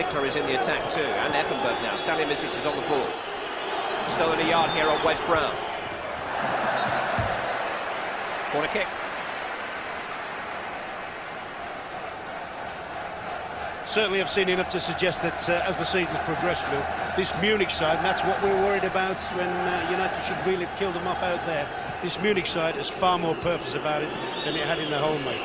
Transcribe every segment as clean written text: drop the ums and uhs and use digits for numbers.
Zickler is in the attack too, and Effenberg now. Salihamidzic is on the ball. Stolen a yard here on Wes Brown. Corner kick. Certainly I've seen enough to suggest that as the season's progressed, this Munich side, and that's what we were worried about when United should really have killed them off out there. This Munich side has far more purpose about it than it had in the home leg.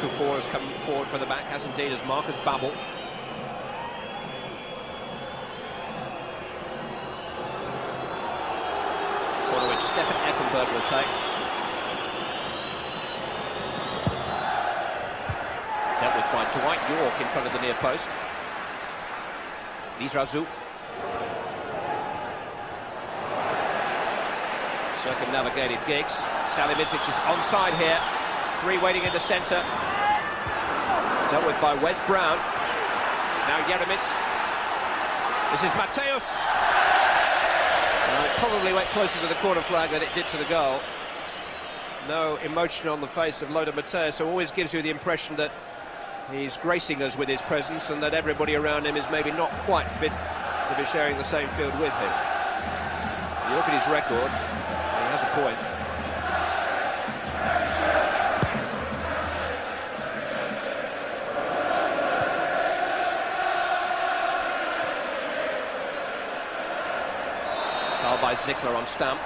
Kufor has come forward for the back, as indeed as Marcus Babbel. Corner which Stefan Effenberg will take. Dealt with by Dwight York in front of the near post. Lizrazu. Circumnavigated Giggs. Salihamidzic is onside here. Three waiting in the centre. Dealt with by Wes Brown. Now Yeramis. This is Mateus. It probably went closer to the corner flag than it did to the goal. No emotion on the face of Lothar Matthäus, so always gives you the impression that he's gracing us with his presence and that everybody around him is maybe not quite fit to be sharing the same field with him. You look at his record, he has a point. Foul by Zickler on Stamp.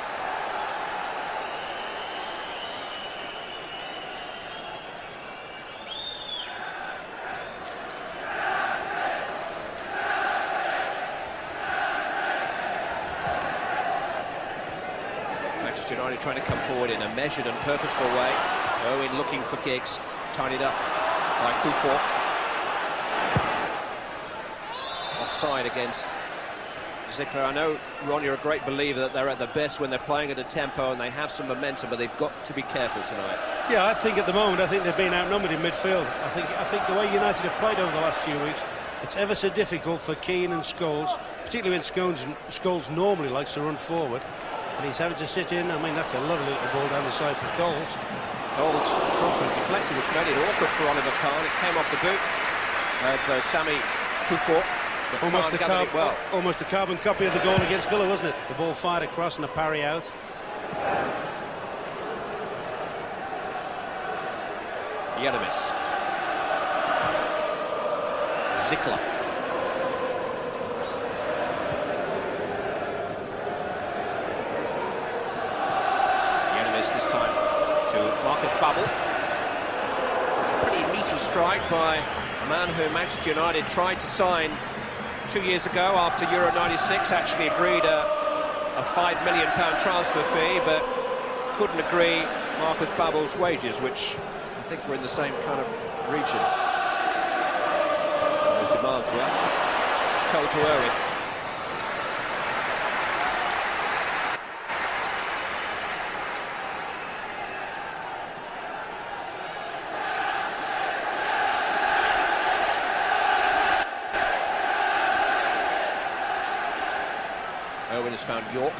United trying to come forward in a measured and purposeful way. Owen looking for Giggs, tidied up by Kufor. Offside against Zickler. I know, Ron, you're a great believer that they're at their best when they're playing at a tempo and they have some momentum, but they've got to be careful tonight. Yeah, I think at the moment, I think they've been outnumbered in midfield. I think the way United have played over the last few weeks, it's ever so difficult for Keane and Scholes, particularly when Scholes normally likes to run forward. And he's having to sit in. I mean, that's a lovely little ball down the side for Coles. Coles, of course, was deflected, which made it awkward for Oliver Kahn. It came off the boot of Sami Kufor. Almost a carbon copy of the goal against Villa, wasn't it? The ball fired across and a parry out. Yeramis. Zickler. This time to Marcus Babbel. It's a pretty meaty strike by a man who Manchester United tried to sign 2 years ago after Euro 96, actually agreed a £5 million transfer fee, but couldn't agree Marcus Babbel's wages, which I think were in the same kind of region. Those demands were. Cole to Irwin. Owen has found York.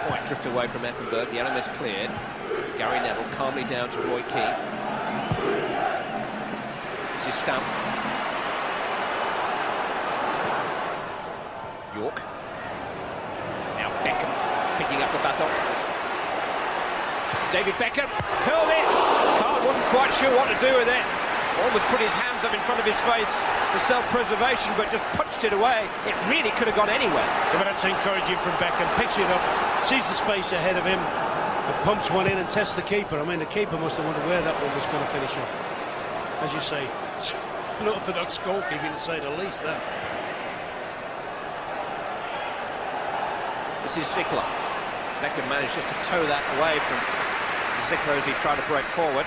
Quite drift away from Effenberg. The element is cleared. Gary Neville calmly down to Roy Keane. This is Stamp. York. Now Beckham picking up the baton. David Beckham curled it. Kahn wasn't quite sure what to do with it. Almost put his hands up in front of his face for self-preservation, but just punched it away. It really could have gone anywhere. Yeah, but that's encouraging from Beckham. Picks it up, sees the space ahead of him, and pumps one in and tests the keeper. I mean, the keeper must have wondered where that one was going to finish up. As you say, unorthodox goalkeeping, to say the least, that. This is Zickler. Beckham managed just to toe that away from Zickler as he tried to break forward.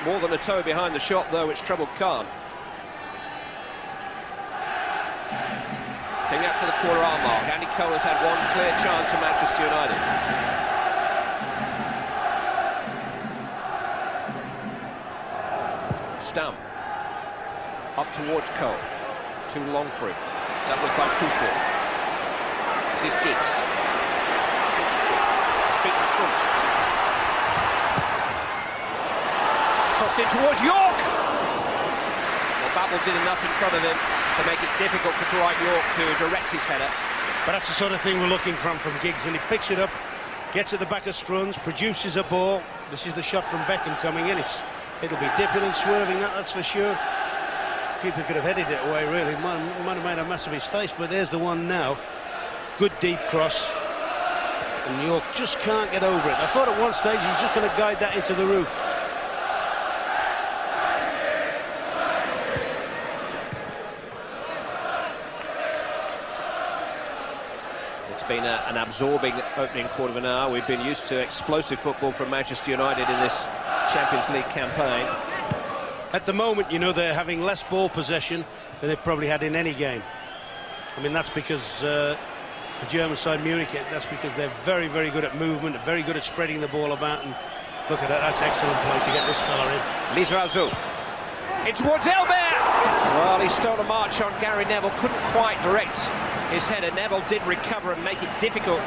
More than a toe behind the shot, though, which troubled Kahn. Coming up to the quarter-hour mark, Andy Cole has had one clear chance for Manchester United. Stamp. Up towards Cole. Too long for him. Dealt with by Kufor. This is Giggs. He's beaten Strunz. crossed in towards York. Well, Babel did enough in front of him to make it difficult for Dwight York to direct his header. But that's the sort of thing we're looking from Giggs, and he picks it up, gets at the back of Struns, produces a ball. This is the shot from Beckham coming in. It'll be dipping and swerving, that's for sure. Keeper could have headed it away, really. Might have made a mess of his face, but there's the one now. Good deep cross. And York just can't get over it. I thought at one stage he was just going to guide that into the roof. It's been an absorbing opening quarter of an hour. We've been used to explosive football from Manchester United in this Champions League campaign. At the moment, you know, they're having less ball possession than they've probably had in any game. I mean, that's because the German side, Munich, that's because they're very, very good at movement, very good at spreading the ball about. And look at that, that's excellent play to get this fella in. Lizarazu. In towards Elbert. Well, he stole a march on Gary Neville, couldn't quite direct his header. Neville did recover and make it difficult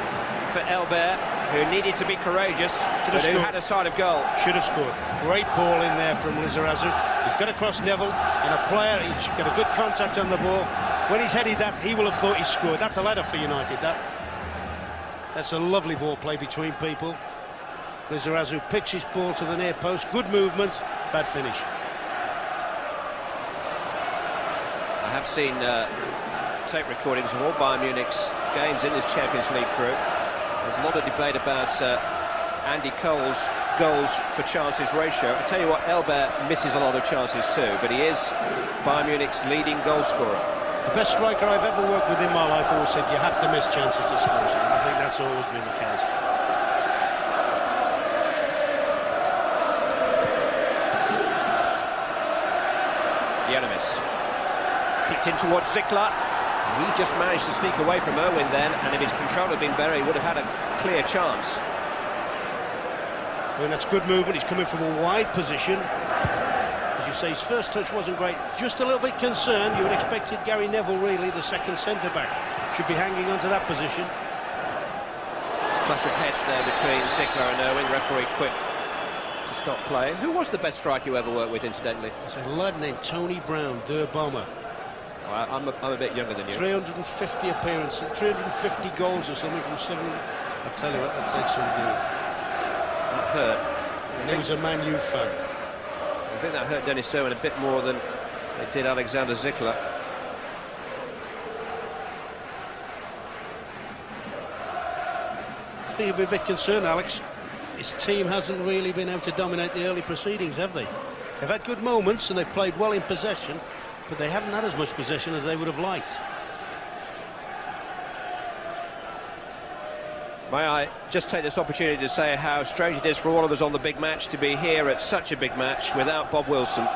for Elbert, who needed to be courageous, but who had a side of goal. Should have scored. Great ball in there from Lizarazu. He's got across Neville, and a player, he's got a good contact on the ball. When he's headed that, he will have thought he scored. That's a ladder for United, that's a lovely ball play between people. Lizarazu picks his ball to the near post. Good movement, bad finish. I have seen tape recordings of all Bayern Munich's games in this Champions League group. There's a lot of debate about Andy Cole's goals for chances ratio. I tell you what, Elbert misses a lot of chances too, but he is Bayern Munich's leading goal scorer. The best striker I've ever worked with in my life always said you have to miss chances to score something. I think that's always been the case. Yelemis kicked in towards Zickler. He just managed to sneak away from Irwin then, and if his control had been better, he would have had a clear chance. I mean, that's good movement. He's coming from a wide position. As you say, his first touch wasn't great. Just a little bit concerned. You would have expected Gary Neville, really, the second centre-back, should be hanging on to that position. Clash of heads there between Zickler and Irwin. Referee quick to stop play. Who was the best striker you ever worked with, incidentally? It's a lad named Tony Brown, Der Bomber. Well, I'm a bit younger than you. 350 appearances, 350 goals or something from 7. I tell you what, that takes some doing. That hurt. And he was a Man U fan. I think that hurt Dennis Irwin a bit more than it did Alexander Zickler. I think he'll be a bit concerned, Alex. His team hasn't really been able to dominate the early proceedings, have they? They've had good moments and they've played well in possession, but they haven't had as much possession as they would have liked. May I just take this opportunity to say how strange it is for all of us on the big match to be here at such a big match without Bob Wilson.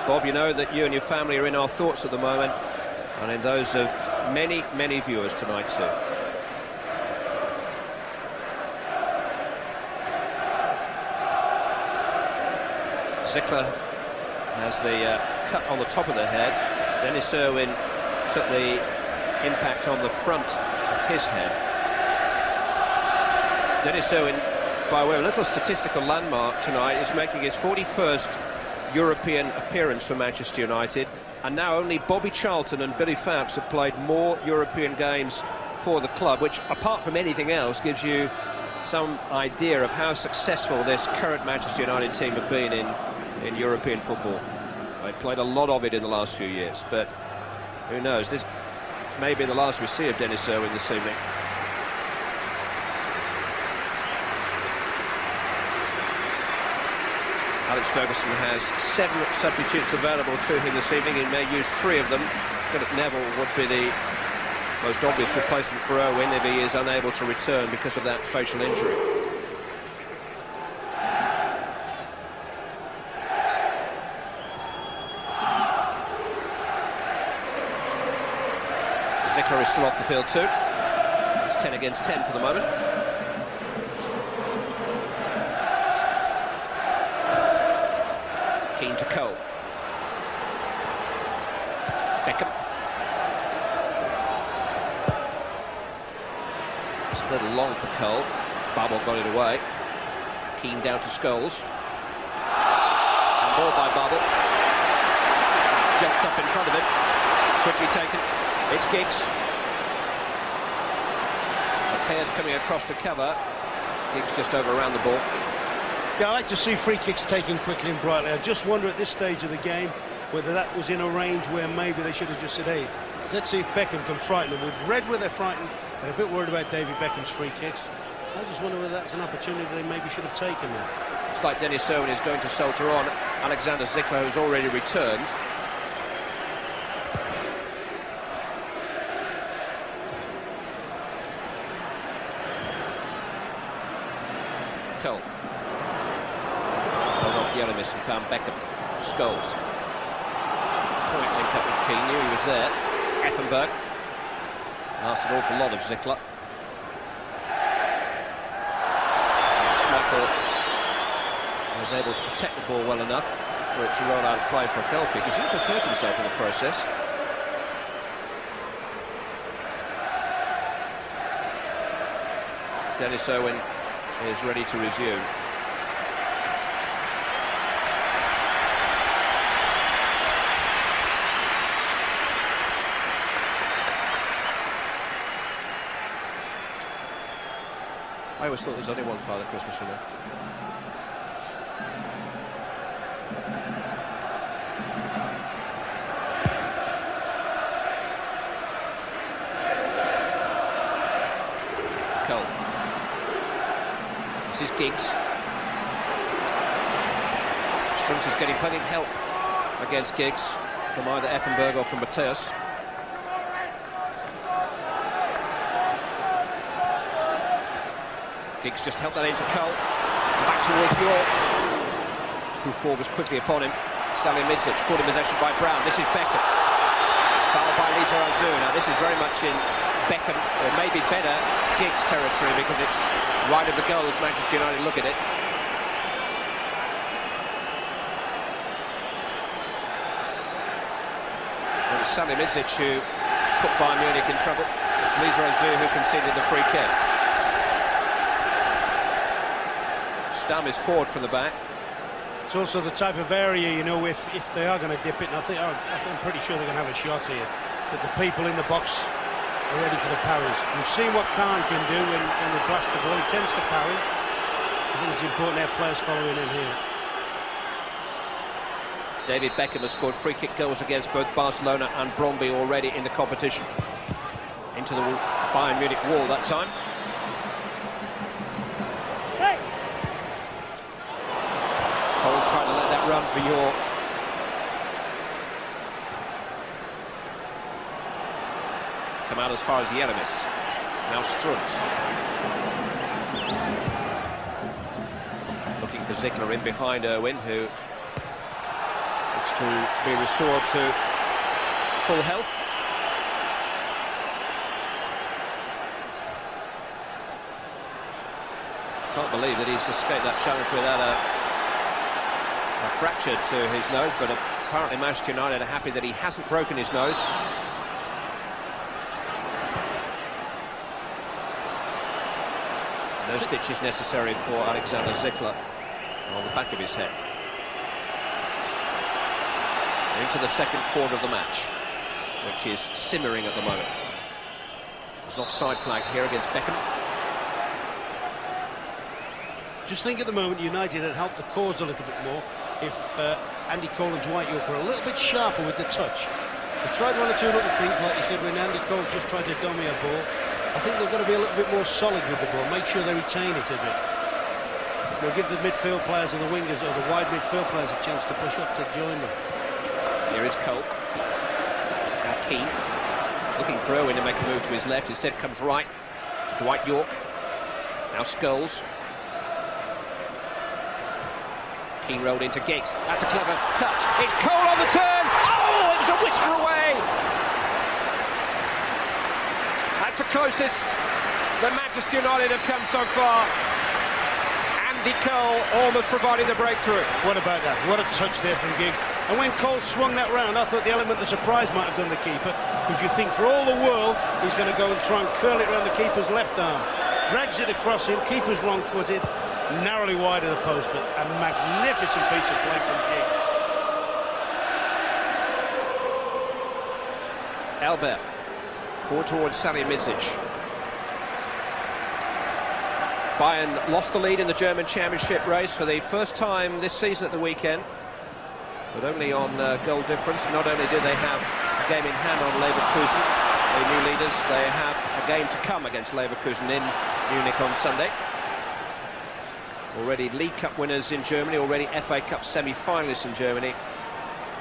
Bob, you know that you and your family are in our thoughts at the moment, and in those of many, many viewers tonight too. Zickler has the cut on the top of the head. Dennis Irwin took the impact on the front of his head. Dennis Irwin, by way of a little statistical landmark tonight, is making his 41st European appearance for Manchester United, and now only Bobby Charlton and Billy Phapps have played more European games for the club, which, apart from anything else, gives you some idea of how successful this current Manchester United team have been in European football. They played a lot of it in the last few years, but who knows, this may be the last we see of Dennis Irwin this evening. Alex Ferguson has 7 substitutes available to him this evening. He may use 3 of them. Philip Neville would be the most obvious replacement for Irwin if he is unable to return because of that facial injury. Zickler is still off the field too. It's 10 against 10 for the moment. Keane to Cole. Beckham. It's a little long for Cole. Babel got it away. Keane down to Scholes. And Ball by Babel. Jumped up in front of him. Quickly taken. It's Giggs. Mateus coming across to cover. Giggs just overran the ball. Yeah, I like to see free kicks taken quickly and brightly. I just wonder at this stage of the game whether that was in a range where maybe they should have just said, hey, let's see if Beckham can frighten them. We've read where they're frightened. They're a bit worried about David Beckham's free kicks. I just wonder whether that's an opportunity they maybe should have taken there. It's like Dennis Owen is going to soldier on. Alexander Zickler has already returned. Cole. Held off Yelemis and found Beckham. Scholes. Point link up with Keane. Knew he was there. Effenberg. Asked an awful lot of Zickler. Schmeichel was able to protect the ball well enough for it to roll out of play for a goal kick. He's also hurt himself in the process. Dennis Owen is ready to resume. I always thought there was only one Father Christmas, you know. Cole. This is Giggs. Strunz is getting plenty of help against Giggs from either Effenberg or from Mateus. Giggs just helped that into Cole. Back towards York, who fall was quickly upon him. Salihamidzic caught in possession by Brown. This is Beckham. Fouled by Lisa Azul. Now this is very much in Beckham, or maybe better, Giggs territory, because it's right of the goal as Manchester United look at it. And it's Salihamidzic who put Bayern Munich in trouble. It's Lisa Azul who conceded the free kick. Stam is forward from the back. It's also the type of area, you know, if they are going to dip it, and I'm pretty sure they're going to have a shot here, that the people in the box are ready for the parries. We've seen what Khan can do when we blast the ball. He tends to parry. I think it's important to have players following in here. David Beckham has scored free kick goals against both Barcelona and Brøndby already in the competition. Into the Bayern Munich wall that time. Cole trying to let that run for York. It's come out as far as Yelemis. Now Strunz. Looking for Zickler in behind Owen, who looks to be restored to full health. Can't believe that he's escaped that challenge without a fracture to his nose, but apparently Manchester United are happy that he hasn't broken his nose. No stitches necessary for Alexander Zickler on the back of his head. Into the second quarter of the match, which is simmering at the moment. There's an offside flag here against Beckham. Just think at the moment United had helped the cause a little bit more if Andy Cole and Dwight York were a little bit sharper with the touch. They tried one or two little things, like you said, when Andy Cole's just tried to dummy a ball. I think they've got to be a little bit more solid with the ball, make sure they retain it a bit. They'll give the midfield players and the wingers, or the wide midfield players, a chance to push up to join them. Here is Cole. Now Keane. Looking for Owen to make a move to his left. Instead comes right to Dwight York. Now Scholes. Keane rolled into Giggs. That's a clever touch. It's Cole on the turn. Oh, it was a whisker away. That's the closest that Manchester United have come so far. Andy Cole almost provided the breakthrough. What about that? What a touch there from Giggs. And when Cole swung that round, I thought the element of surprise might have done the keeper, because you think for all the world he's going to go and try and curl it around the keeper's left arm. Drags it across him, keeper's wrong-footed, narrowly wide of the post, but a magnificent piece of play from Giggs. Albert, forward towards Salihamidzic. Bayern lost the lead in the German championship race for the first time this season at the weekend, but only on goal difference. Not only do they have a game in hand on Leverkusen, the new leaders, they have a game to come against Leverkusen in Munich on Sunday. Already League Cup winners in Germany, already FA Cup semi-finalists in Germany.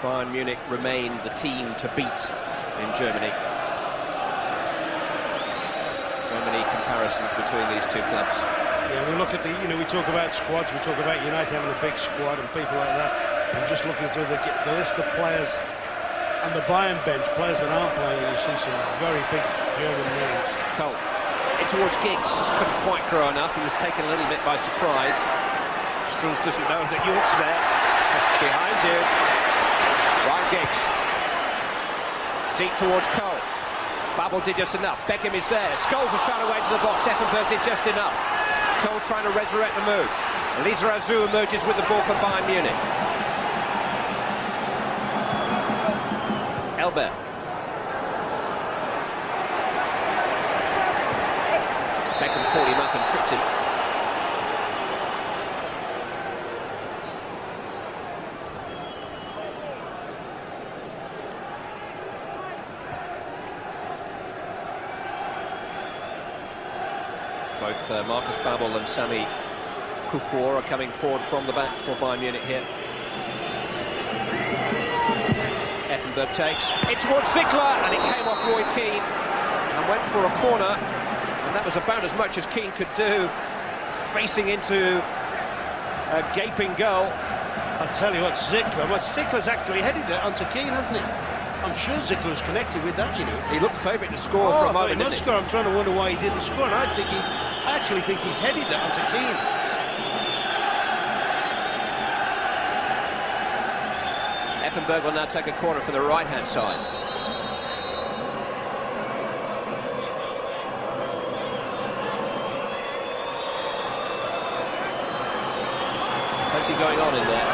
Bayern Munich remain the team to beat in Germany. So many comparisons between these two clubs. Yeah, we look at the, we talk about squads, we talk about United having a big squad and people like that. I'm just looking through the list of players on the Bayern bench, players that aren't playing, and you see some very big German names. Cole, in towards Giggs, just couldn't quite grow enough. He was taken a little bit by surprise. Strunz doesn't know that York's there. Behind you. Ryan Giggs. Deep towards Cole. Babel did just enough. Beckham is there. Scholes has found a way to the box. Effenberg did just enough. Cole trying to resurrect the move. Lizarazu emerges with the ball for Bayern Munich. Elber. Beckham caught him up and tripped him. Both Marcus Babel and Sami Kufor are coming forward from the back for Bayern Munich here. Effenberg takes it towards Ziegler, and it came off Roy Keane and went for a corner, and that was about as much as Keane could do, facing into a gaping goal. I'll tell you what, Ziegler's actually headed that onto Keane, hasn't he? I'm sure Ziegler was connected with that, He looked favourite to score for a moment, didn't he? I'm trying to wonder why he didn't score, and I actually think he's headed that onto Keane. Effenberg will now take a corner from the right-hand side. Plenty going on in there.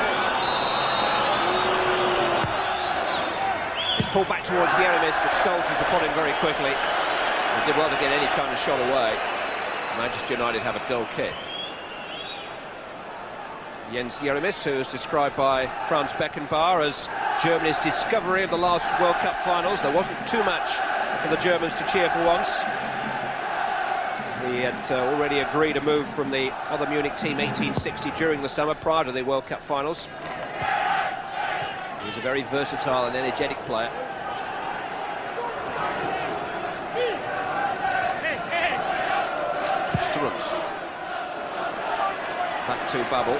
It's pulled back towards Yeremis, but Scholes is upon him very quickly. He did well to get any kind of shot away. Manchester United have a goal kick. Jens Yeremis, who is described by Franz Beckenbauer as Germany's discovery of the last World Cup finals. There wasn't too much for the Germans to cheer for once. He had already agreed to move from the other Munich team 1860 during the summer, prior to the World Cup finals. He's a very versatile and energetic player. Strunz. Back to Babel.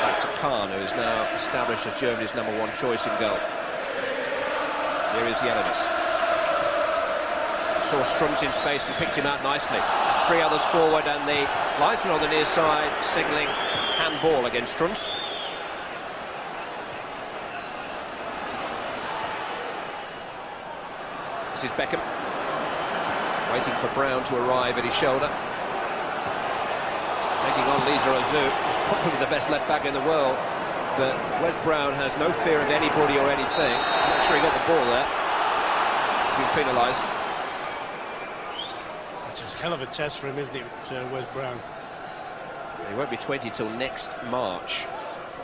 Back to Kahn, who is now established as Germany's #1 choice in goal. Here is Yeremis. Saw Strunz in space and picked him out nicely. 3 others forward, and the linesman on the near side signalling handball against Strunz. This is Beckham, waiting for Brown to arrive at his shoulder. Taking on Lizarazu, who's probably the best left-back in the world, but Wes Brown has no fear of anybody or anything. I'm not sure he got the ball there. He's been penalised. That's a hell of a test for him, isn't it, Wes Brown? He won't be 20 till next March.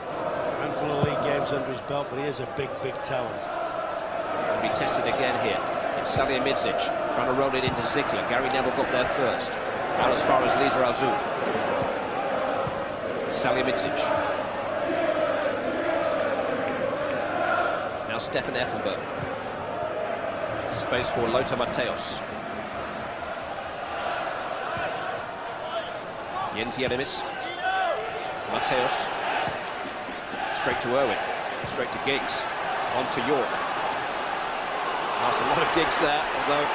A handful of league games under his belt, but he is a big, big talent. He'll be tested again here. It's Salihamidzic trying to roll it into Ziegler. Gary Neville got there first. Out as far as Lizarazu. Salihamidzic. Now Stefan Effenberg. Space for Lothar Matthäus. Jens Yeremis. Matthäus. Straight to Irwin. Straight to Giggs. On to York. Lost a lot of Giggs there, although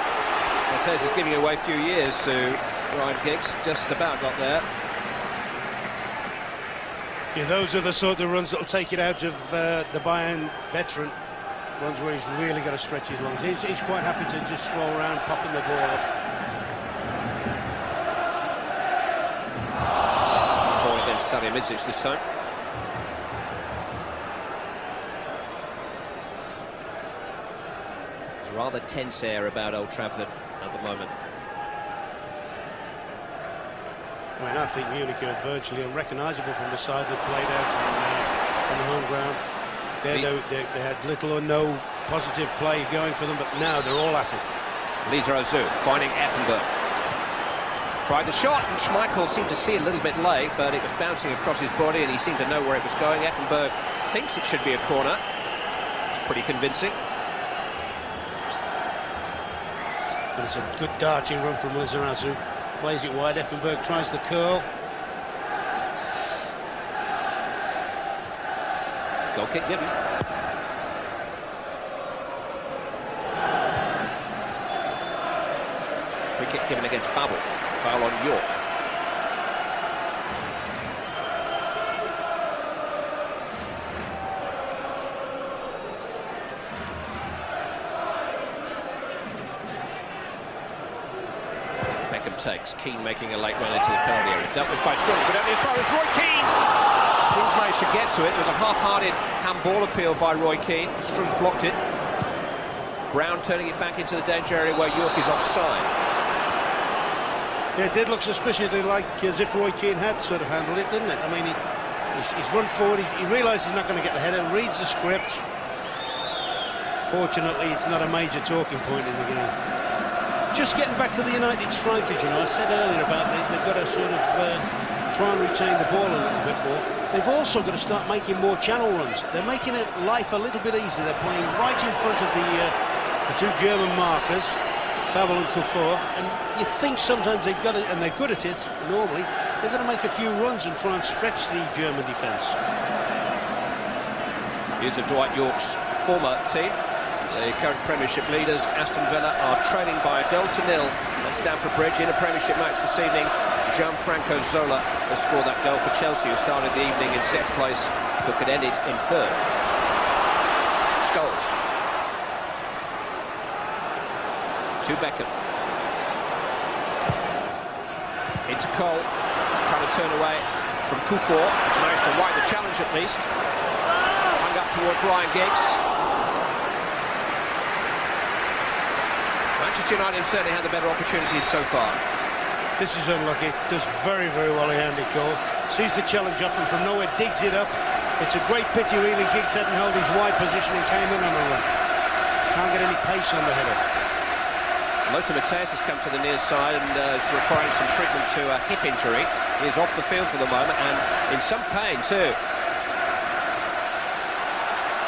Matthäus is giving away a few years to Ryan Giggs. Just about got there. Yeah, those are the sort of runs that will take it out of the Bayern veteran. Runs where he's really got to stretch his lungs. He's quite happy to just stroll around, popping the ball off. Salihamidzic this time. There's a rather tense air about Old Trafford at the moment. I mean, I think Munich are virtually unrecognisable from the side that played out on the home ground. They had little or no positive play going for them, but now they're all at it. Lisa Ozu finding Effenberg. Tried the shot, and Schmeichel seemed to see it a little bit late, but it was bouncing across his body, and he seemed to know where it was going. Effenberg thinks it should be a corner. It's pretty convincing. But it's a good darting run from Lizarazu. Plays it wide. Effenberg tries the curl. Goal kick given. Free kick given against Babel. Foul on York. Beckham takes. Keane making a late run into the penalty area. Dealt with by Strunz, but only as far as Roy Keane. Strunz managed to get to it. There was a half-hearted handball appeal by Roy Keane. Strunz blocked it. Brown turning it back into the danger area where York is offside. Yeah, it did look suspiciously like as if Roy Keane had sort of handled it, didn't it? I mean, he's run forward, he realises he's not going to get the header, reads the script. Fortunately, it's not a major talking point in the game. Just getting back to the United strikers, you know, I said earlier about they've got to sort of try and retain the ball a little bit more. They've also got to start making more channel runs. They're making it life a little bit easier. They're playing right in front of the two German markers, Babel and Kufur, and you think sometimes they've got it, and they're good at it normally, they've got to make a few runs and try and stretch the German defence. Here's of Dwight York's former team. The current Premiership leaders, Aston Villa, are trailing by 0-0 at Stamford Bridge in a Premiership match this evening. Gianfranco Zola has scored that goal for Chelsea, who started the evening in 6th place, but could end it in 3rd. Scholes. To Beckham. Into Cole, trying to turn away from Kufur, who's managed to wide the challenge at least. Hung up towards Ryan Giggs. Manchester United have certainly had the better opportunities so far. This is unlucky. Does very, very well in Andy Cole. Sees the challenge off and from nowhere digs it up. It's a great pity really Giggs hadn't held his wide position and came in on a run. Can't get any pace on the header. Lothar Matthäus has come to the near side and is requiring some treatment to a hip injury. He is off the field for the moment and in some pain too.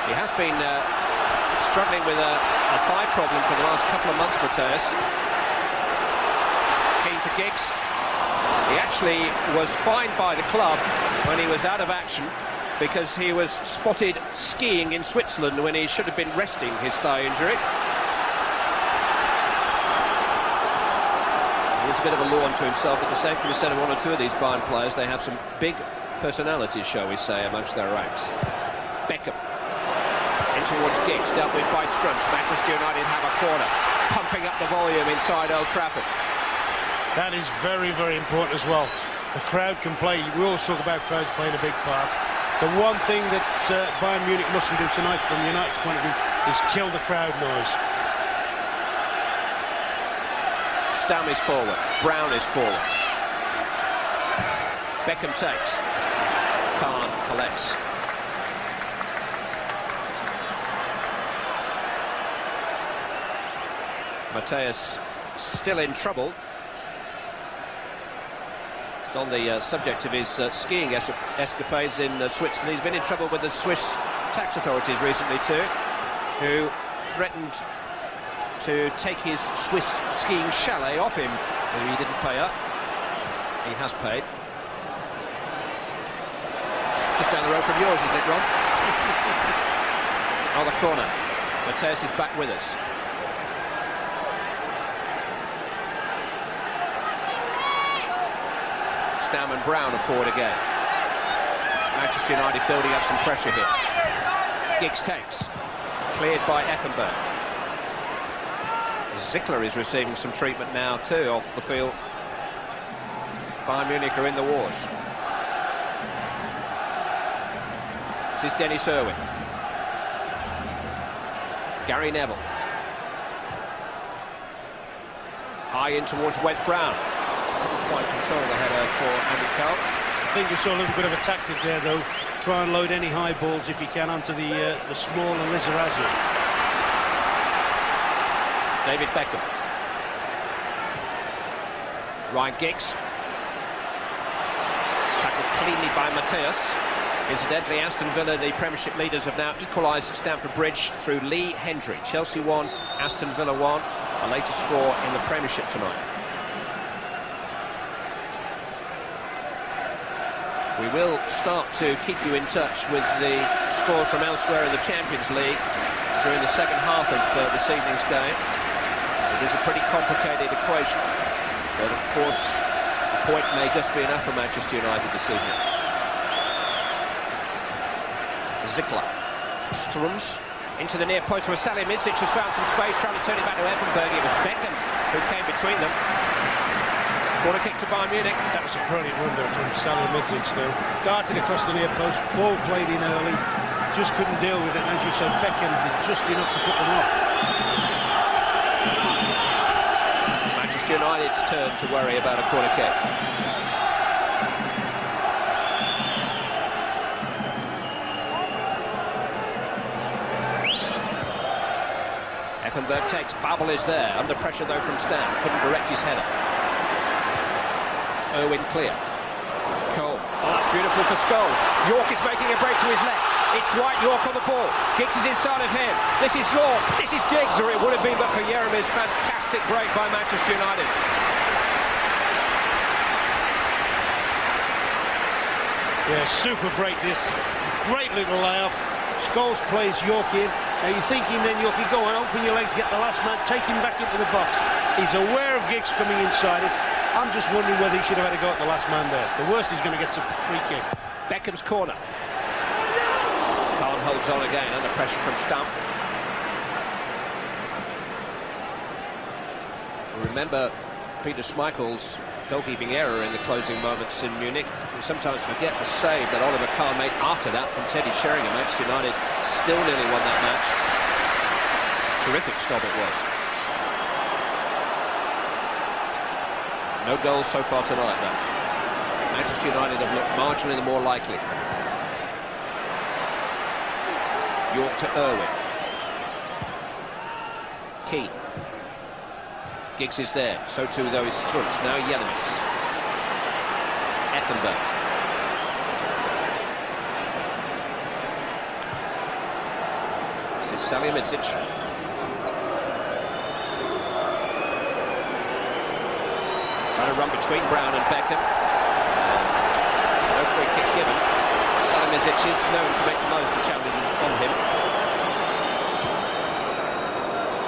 He has been struggling with a thigh problem for the last couple of months, Matthäus. Keen to Giggs. He actually was fined by the club when he was out of action because he was spotted skiing in Switzerland when he should have been resting his thigh injury. He's a bit of a law unto himself, but the same can be said of one or two of these Bayern players. They have some big personalities, shall we say, amongst their ranks. Beckham in towards Giggs, dealt with by Strunz. Manchester United have a corner, pumping up the volume inside Old Trafford. That is very, very important as well. The crowd can play. We always talk about crowds playing a big part. The one thing that Bayern Munich mustn't do tonight, from United's point of view, is kill the crowd noise. Stam is forward, Brown is forward. Beckham takes. Khan collects. Matthäus still in trouble. Just on the subject of his skiing escapades in Switzerland, he's been in trouble with the Swiss tax authorities recently too, who threatened to take his Swiss skiing chalet off him if he didn't pay up. He has paid. Just down the road from yours, isn't it, Ron? On the corner. Matthäus is back with us. Stam and Brown are forward again. Manchester United building up some pressure here. Giggs takes. Cleared by Effenberg. Zickler is receiving some treatment now too off the field. Bayern Munich are in the wars. is Dennis Irwin. Gary Neville. High in towards Wes Brown. Couldn't quite control the header for Andy Carroll. I think you saw a little bit of a tactic there, though. Try and load any high balls if you can onto the small and Lizarazu. David Beckham. Ryan Giggs. Tackled cleanly by Mateus. Incidentally, Aston Villa, the Premiership leaders, have now equalised at Stamford Bridge through Lee Hendry. Chelsea 1, Aston Villa 1, a later score in the Premiership tonight. We will start to keep you in touch with the scores from elsewhere in the Champions League during the second half of this evening's game. It is a pretty complicated equation, but of course a point may just be enough for Manchester United this evening. Zickler, Strums into the near post where Salihamidzic has found some space, trying to turn it back to Effenberg. It was Beckham who came between them. Corner kick to Bayern Munich. That was a brilliant run there from Salihamidzic, though. Darted across the near post, ball played in early, just couldn't deal with it. And as you said, Beckham did just enough to put them off. Manchester United's turn to worry about a corner kick. Effenberg takes, Babel is there, under pressure though from Stam, couldn't direct his header. Irwin clear. Cole, oh that's beautiful for Scholes. York is making a break to his left. It's Dwight York on the ball. Giggs is inside of him. This is York, this is Giggs, or it would have been but for Jeremy's fantastic break by Manchester United. Yeah, super break this. Great little layoff. Scholes plays York in. Now you're thinking then, York, go on, open your legs, get the last man, take him back into the box. He's aware of Giggs coming inside him. I'm just wondering whether he should have had a go at the last man there. The worst he's going to get is a free kick. Beckham's corner. Khan holds on again, under pressure from Stump. Remember Peter Schmeichel's goalkeeping error in the closing moments in Munich. We sometimes forget the save that Oliver Kahn made after that from Teddy Sheringham. Manchester United still nearly won that match. Terrific stop it was. No goals so far tonight, though. Manchester United have looked marginally the more likely. York to Irwin. Keane. Giggs is there, so too though is Strunz. Now Yelemis. Effenberg. This is Salihamidzic. Trying to run between Brown and Beckham. No free kick given. Salihamidzic is known to make the most of challenges on him.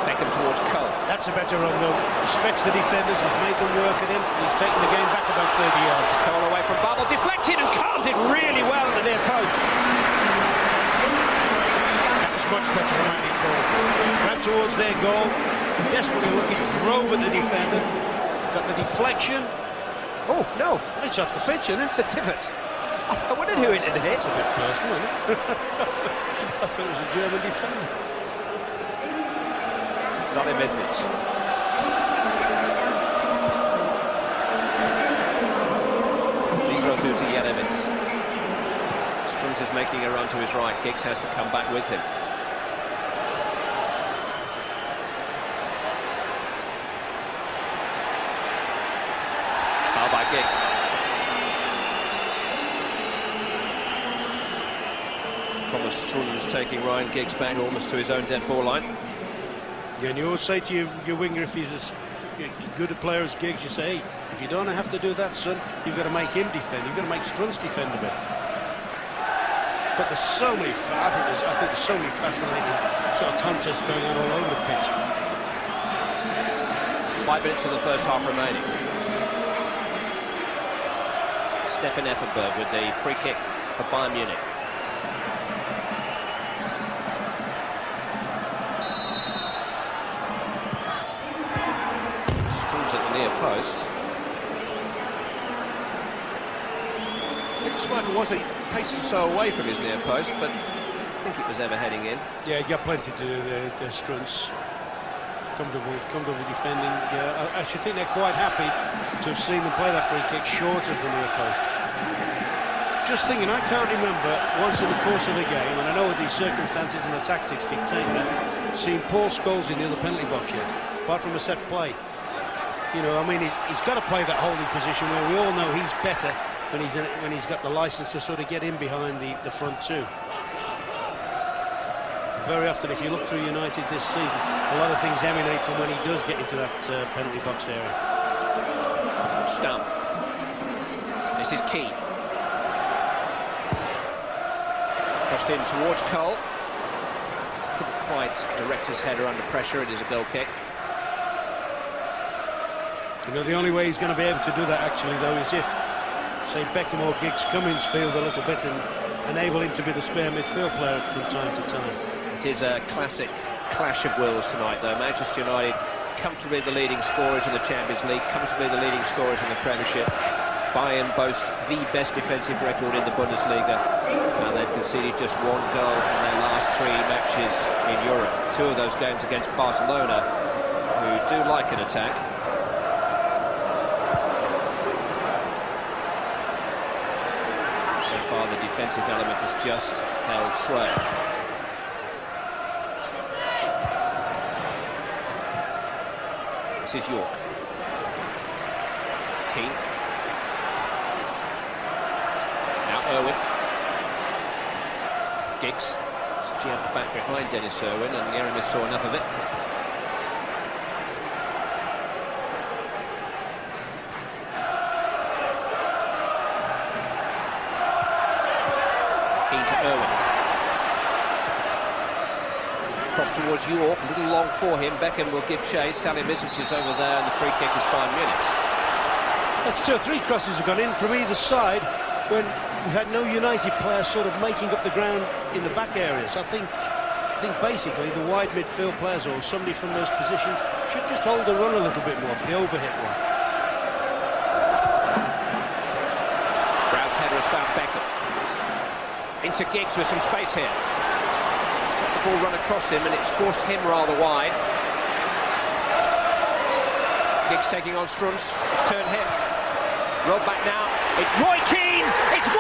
Beckham towards Cole. That's a better run, though. He's stretched the defenders, he's made them work at him. He's taken the game back about 30 yards. Cole away from Babel, deflected, and Cole did really well at the near post. That was much better than Andy Cole. Ran towards their goal, desperately looking, drove at the defender. Got the deflection. Oh, no. It's off the pitch, isn't it? It's a divot. I wondered who it had hit. It's a bit personal, isn't it? I thought it was a German defender. Salihamidzic. Lizarazu to Yelemis. Strunz is making a run to his right. Giggs has to come back with him. Foul by Giggs. Thomas Strunz taking Ryan Giggs back almost to his own dead ball line. Yeah, and you always say to your winger, if he's as good a player as Giggs, you say, hey, if you don't have to do that, son, you've got to make him defend. You've got to make Strunz defend a bit. But there's so many, I think there's so many fascinating sort of contests going on all over the pitch. 5 minutes of the first half remaining. Stefan Effenberg with the free kick for Bayern Munich. At the near post. Schmeichel was paces so away from his near post, but I think it was ever heading in. Yeah, he got plenty to do there, the Strunts. Comfortable defending. I actually think they're quite happy to have seen them play that free kick short of the near post. Just thinking, I can't remember once in the course of a game, and I know what these circumstances and the tactics dictate that, seeing Paul Scholes in the other penalty box yet, apart from a set play. You know, I mean, he's got to play that holding position where we all know he's better when he's got the licence to sort of get in behind the front two. Very often, if you look through United this season, a lot of things emanate from when he does get into that penalty box area. Stump. This is Keane. Pushed in towards Cole. Couldn't quite direct his header under pressure. It is a goal kick. You know, the only way he's going to be able to do that, actually, though, is if, say, Beckham or Giggs come into field a little bit and enable him to be the spare midfield player from time to time. It is a classic clash of wills tonight, though. Manchester United comfortably the leading scorers in the Champions League, comfortably the leading scorers in the Premiership. Bayern boast the best defensive record in the Bundesliga, and they've conceded just one goal in their last 3 matches in Europe. 2 of those games against Barcelona, who do like an attack. So far, the defensive element has just held sway. This is York. Keane. Now Irwin. Giggs. Just jumped back behind Dennis Irwin, and Yeramis saw enough of it. Keane to Irwin. Cross towards York, a little long for him. Beckham will give chase. Salihamidzic is over there, and the free kick is Bayern Munich. That's 2 or 3 crosses have gone in from either side when we've had no United players sort of making up the ground in the back areas. I think basically the wide midfield players or somebody from those positions should just hold the run a little bit more for the overhit one. Brown's header has found Beckham. Into Giggs with some space here. The ball run across him, and it's forced him rather wide. Giggs taking on Strunz, turn him. Rolled back now, it's Roy Keane, it's 1-0!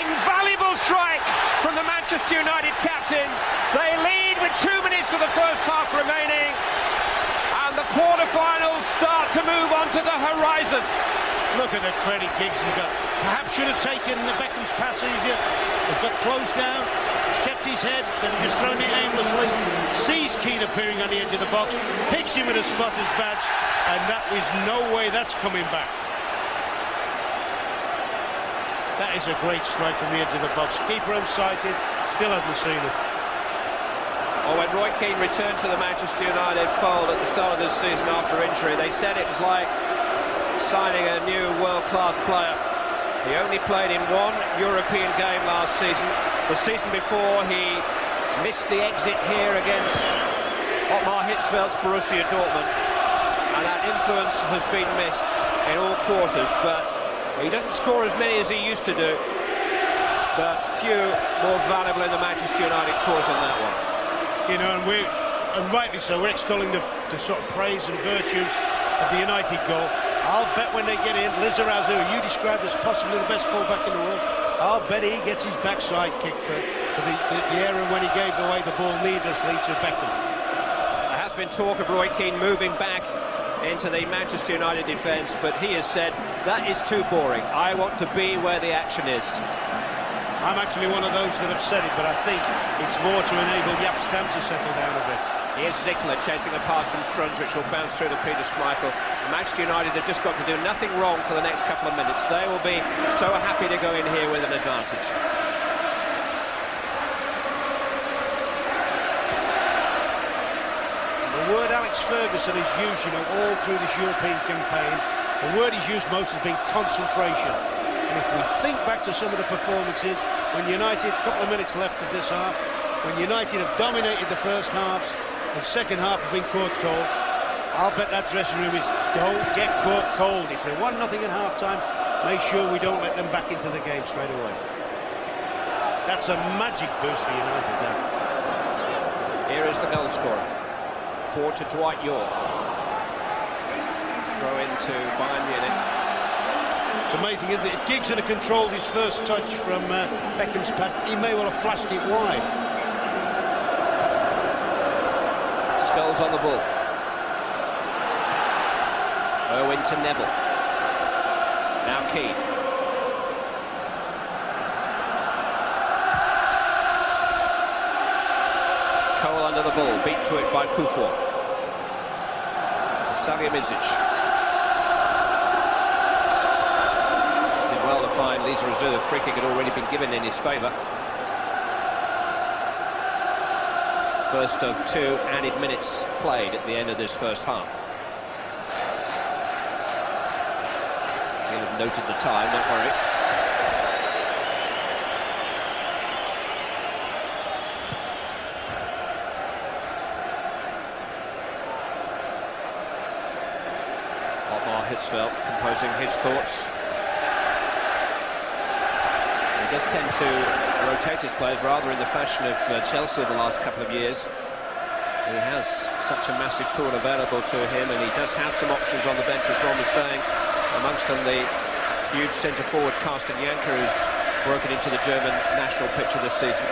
Invaluable strike from the Manchester United captain. They lead with 2 minutes of the first half remaining, and the quarter-finals start to move onto the horizon. Look at the credit Giggs has got. Perhaps should have taken the Beckham's pass easier. Has got close down. He's kept his head instead of just throwing it aimlessly. Sees Keane appearing on the edge of the box. Picks him with a spotter's badge. And that is no way that's coming back. That is a great strike from the edge of the box. Keeper unsighted. Still hasn't seen it. Well, when Roy Keane returned to the Manchester United fold at the start of this season after injury, they said it was like signing a new world-class player. He only played in 1 European game last season. The season before, he missed the exit here against Ottmar Hitzfeld's Borussia Dortmund, and that influence has been missed in all quarters. But he doesn't score as many as he used to do, but few more valuable in the Manchester United cause than that one. You know, and rightly so, we're extolling the sort of praise and virtues of the United goal. I'll bet when they get in, Lizarazu, who you described as possibly the best full-back in the world, I'll bet he gets his backside kick for the area when he gave away the ball needlessly to Beckham. There has been talk of Roy Keane moving back into the Manchester United defence, but he has said, that is too boring. I want to be where the action is. I'm actually one of those that have said it, but I think it's more to enable Jaap Stam to settle down a bit. Here's Ziegler chasing a pass from Strunz, which will bounce through to Peter Schmeichel. Manchester United have just got to do nothing wrong for the next couple of minutes. They will be so happy to go in here with an advantage. The word Alex Ferguson is used, you know, all through this European campaign. The word he's used most has been concentration. And if we think back to some of the performances, when United, a couple of minutes left of this half, when United have dominated the first halves, and second half have been caught cold, I'll bet that dressing room is don't get caught cold. If they want nothing at half-time, make sure we don't let them back into the game straight away. That's a magic boost for United there. Here is the goal scorer. Forward to Dwight York. Throw into Bayern Munich. It's amazing, isn't it? If Giggs had controlled his first touch from Beckham's pass, he may well have flashed it wide. Scholes on the ball. Owen to Neville. Now Keane. Cole under the ball, beat to it by Kufor. Salihamidzic. Did well to find Lisa Reserve. Free kick had already been given in his favour. First of 2 added minutes played at the end of this first half. He'll have noted the time, don't worry. Otmar Hitzfeld composing his thoughts. He does tend to rotate his players rather in the fashion of Chelsea the last couple of years. He has such a massive pool available to him, and he does have some options on the bench, as Ron was saying. Amongst them, the huge centre-forward Carsten Janker, who's broken into the German national picture this season.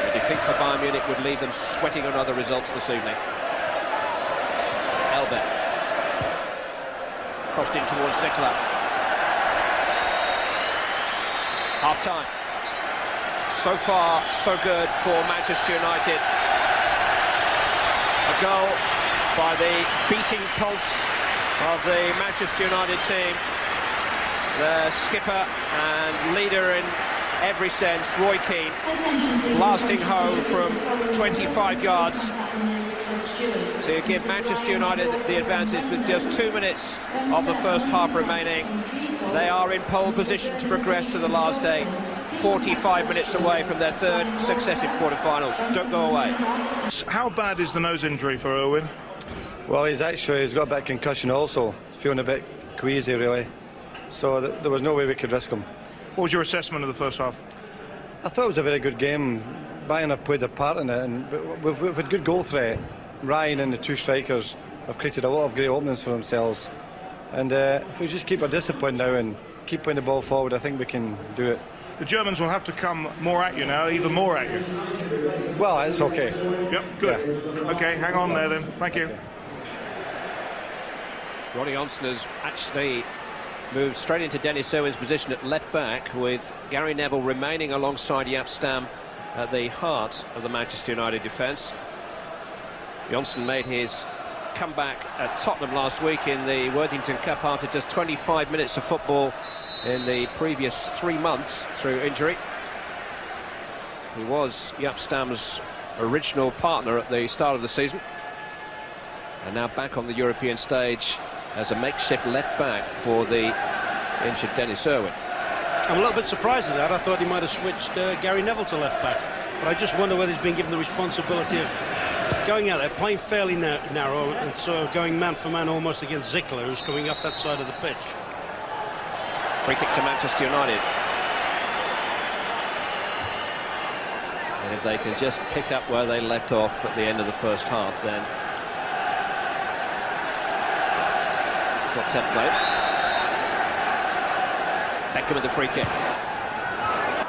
The defeat for Bayern Munich would leave them sweating on other results this evening. Elber. Crossed in towards Zickler. Half-time. So far, so good for Manchester United. A goal by the beating pulse of the Manchester United team. The skipper and leader in every sense, Roy Keane, blasting home from 25 yards to give Manchester United the advantage with just 2 minutes of the first half remaining. They are in pole position to progress to the last 8. 45 minutes away from their third successive quarter-finals. Don't go away. How bad is the nose injury for Owen? Well, he's got a bit of concussion also, feeling a bit queasy really, so there was no way we could risk him. What was your assessment of the first half? I thought it was a very good game. Bayern have played their part in it, and we've had good goal threat. Ryan and the 2 strikers have created a lot of great openings for themselves, and if we just keep our discipline now and keep putting the ball forward, I think we can do it. The Germans will have to come more at you now, even more at you. Well, it's okay. Yep, good. Yeah. Okay, hang on there then. Thank you. Ronnie Johnson has actually moved straight into Dennis Irwin's position at left back, with Gary Neville remaining alongside Jaap Stam at the heart of the Manchester United defence. Johnson made his comeback at Tottenham last week in the Worthington Cup after just 25 minutes of football in the previous 3 months through injury. He was Jaap Stam's original partner at the start of the season, and now back on the European stage as a makeshift left back for the injured Dennis Irwin. I'm a little bit surprised at that. I thought he might have switched Gary Neville to left back, but I just wonder whether he's been given the responsibility of going out there, playing fairly narrow, and so going man for man almost against Zickler, who's coming off that side of the pitch. Free kick to Manchester United. And if they can just pick up where they left off at the end of the first half, then it's got template. Beckham with the free kick.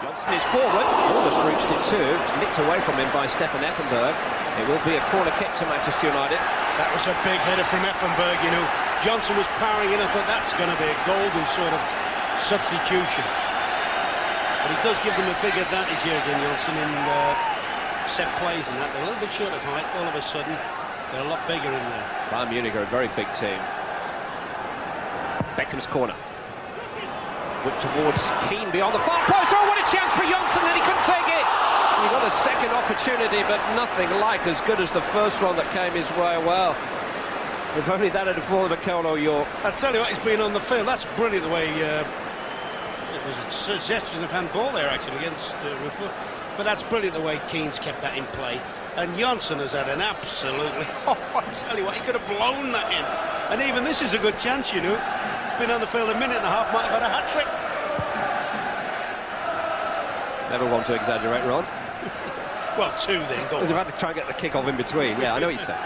Johnson is forward, almost reached it too. Nicked away from him by Stefan Effenberg. It will be a corner kick to Manchester United. That was a big header from Effenberg, you know. Johnson was powering in. I thought that's going to be a golden sort of substitution. But he does give them a big advantage here, Johnson, in set plays and that. They're a little bit short of height. All of a sudden, they're a lot bigger in there. Bayern Munich are a very big team. Beckham's corner. Whip towards Keane beyond the far post. Oh, what a chance for Johnson, and he couldn't take it. He got a second opportunity, but nothing like as good as the first one that came his way. Well, if only that had fallen to Cole or York. I tell you what, he's been on the field. That's brilliant the way there's a suggestion of handball there actually against Ruffo. But that's brilliant the way Keane's kept that in play. And Johnson has had an absolutely... Oh, I tell you what, he could have blown that in. And even this is a good chance, you know. He's been on the field a minute and a half, might have had a hat-trick. Never want to exaggerate, Ron. Well, 2 then, go on. They've had to try and get the kick off in between. Yeah, I know what you're saying.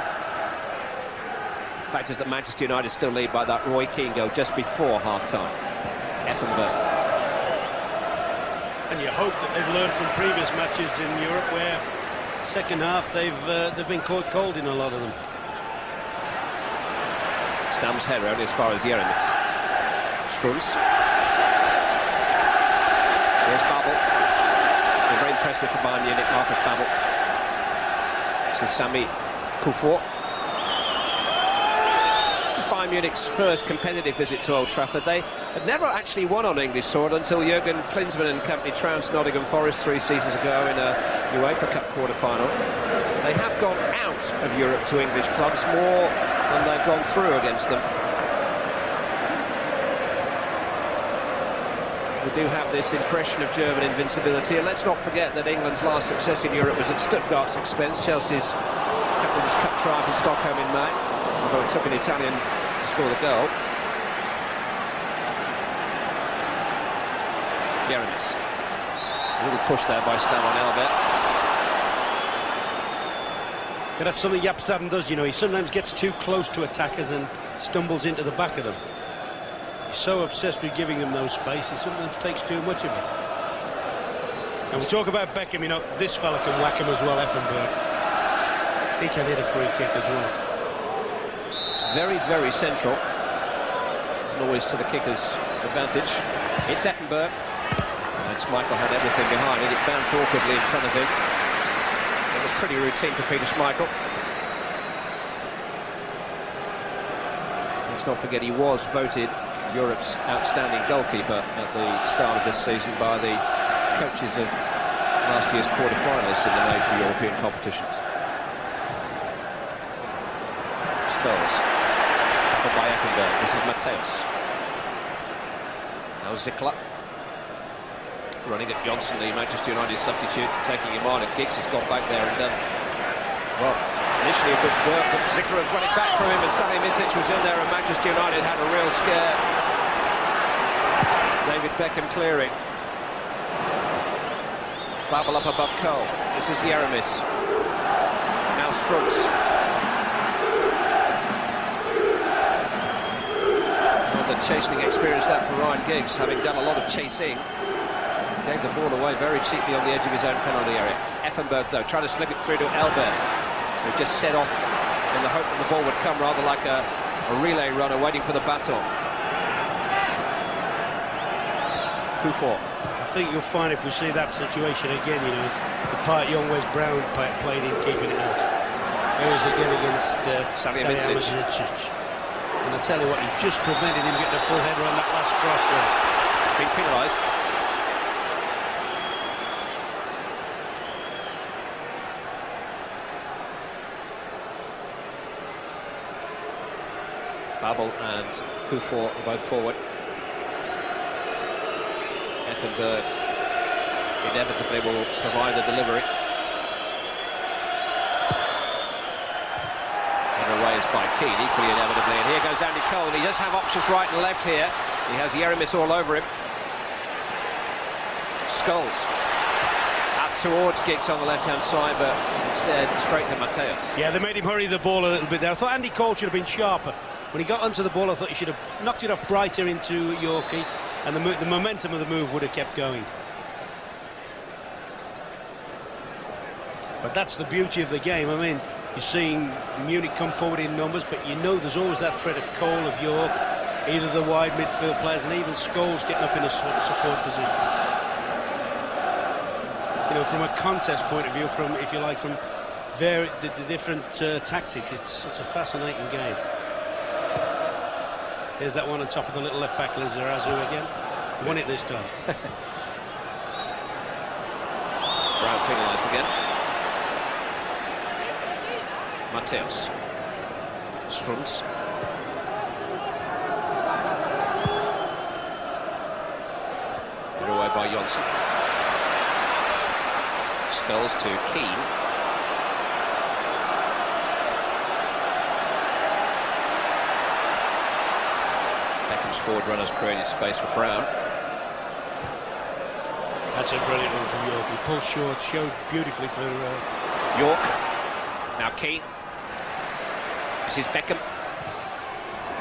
Fact is that Manchester United still lead by that Roy Keane goal just before half-time. Effenberg. And you hope that they've learned from previous matches in Europe where second half they've been caught cold in a lot of them. Stam's header only as far as Jeremis. Strunz. Here's Babel. Very impressive for Bayern Munich, Marcus Babel. This is Sami Kufur. This is Bayern Munich's first competitive visit to Old Trafford. They had never actually won on English soil until Jurgen Klinsmann and company trounced Nottingham Forest 3 seasons ago in a UEFA Cup quarter-final. They have gone out of Europe to English clubs more than they've gone through against them. We do have this impression of German invincibility, and let's not forget that England's last success in Europe was at Stuttgart's expense. Chelsea's Captain's Cup triumph in Stockholm in May, although it took an Italian to score the goal. Jeremis. A little push there by Stam on Elbert. But that's something Jaap Stam does, you know. He sometimes gets too close to attackers and stumbles into the back of them. He's so obsessed with giving them no space, he sometimes takes too much of it. And we talk about Beckham, you know, this fella can whack him as well, Effenberg. He can hit a free kick as well. It's very, very central. And always to the kicker's advantage. It's Effenberg. And Schmeichel had everything behind it. It bounced awkwardly in front of him. It was pretty routine for Peter Schmeichel. Let's not forget he was voted Europe's outstanding goalkeeper at the start of this season by the coaches of last year's quarter-finalists in the major European competitions. Scholes. Tackled by Effenberg. This is Mateus. Now Zickler. Running at Johnson, the Manchester United substitute, taking him on, and Giggs has gone back there and done, well, initially a good work, but Zickler has run it back from him, and Salihamidzic was in there, and Manchester United had a real scare. David Beckham clearing. Babel up above Cole. This is Jeremis. Now Strunz. Well, the chastening experience that for Ryan Giggs, having done a lot of chasing. Gave the ball away very cheaply on the edge of his own penalty area. Effenberg, though, trying to slip it through to Elbert, who just set off in the hope that the ball would come rather like a relay runner waiting for the baton. Kufur. I think you'll find if we see that situation again, you know, the part young Wes Brown played in keeping it out. Here is again against Salihamidzic. And I tell you what, he just prevented him getting a full header on that last cross there. Being penalised. Babel and Kufur are both forward. Effenberg inevitably will provide the delivery. And away is by Keane, equally inevitably. And here goes Andy Cole. He does have options right and left here. He has Jeremis all over him. Scholes. Out towards Giggs on the left-hand side, but instead straight to Mateus. Yeah, they made him hurry the ball a little bit there. I thought Andy Cole should have been sharper. When he got onto the ball, I thought he should have knocked it off brighter into Yorkie, and the momentum of the move would have kept going. But that's the beauty of the game. I mean, you're seeing Munich come forward in numbers, but you know there's always that threat of Cole, of York, either the wide midfield players, and even Scholes getting up in a support position. You know, from a contest point of view, from, if you like, from the different tactics, it's a fascinating game. Here's that one on top of the little left back, Lizarazu again. Won it this time. Brown penalised again. Mateus. Strunz. Put away by Johnson. Scholes to Keane. Beckham's forward runners created space for Brown. That's a brilliant run from York. He pulled short, showed beautifully for York. Now Keane. This is Beckham.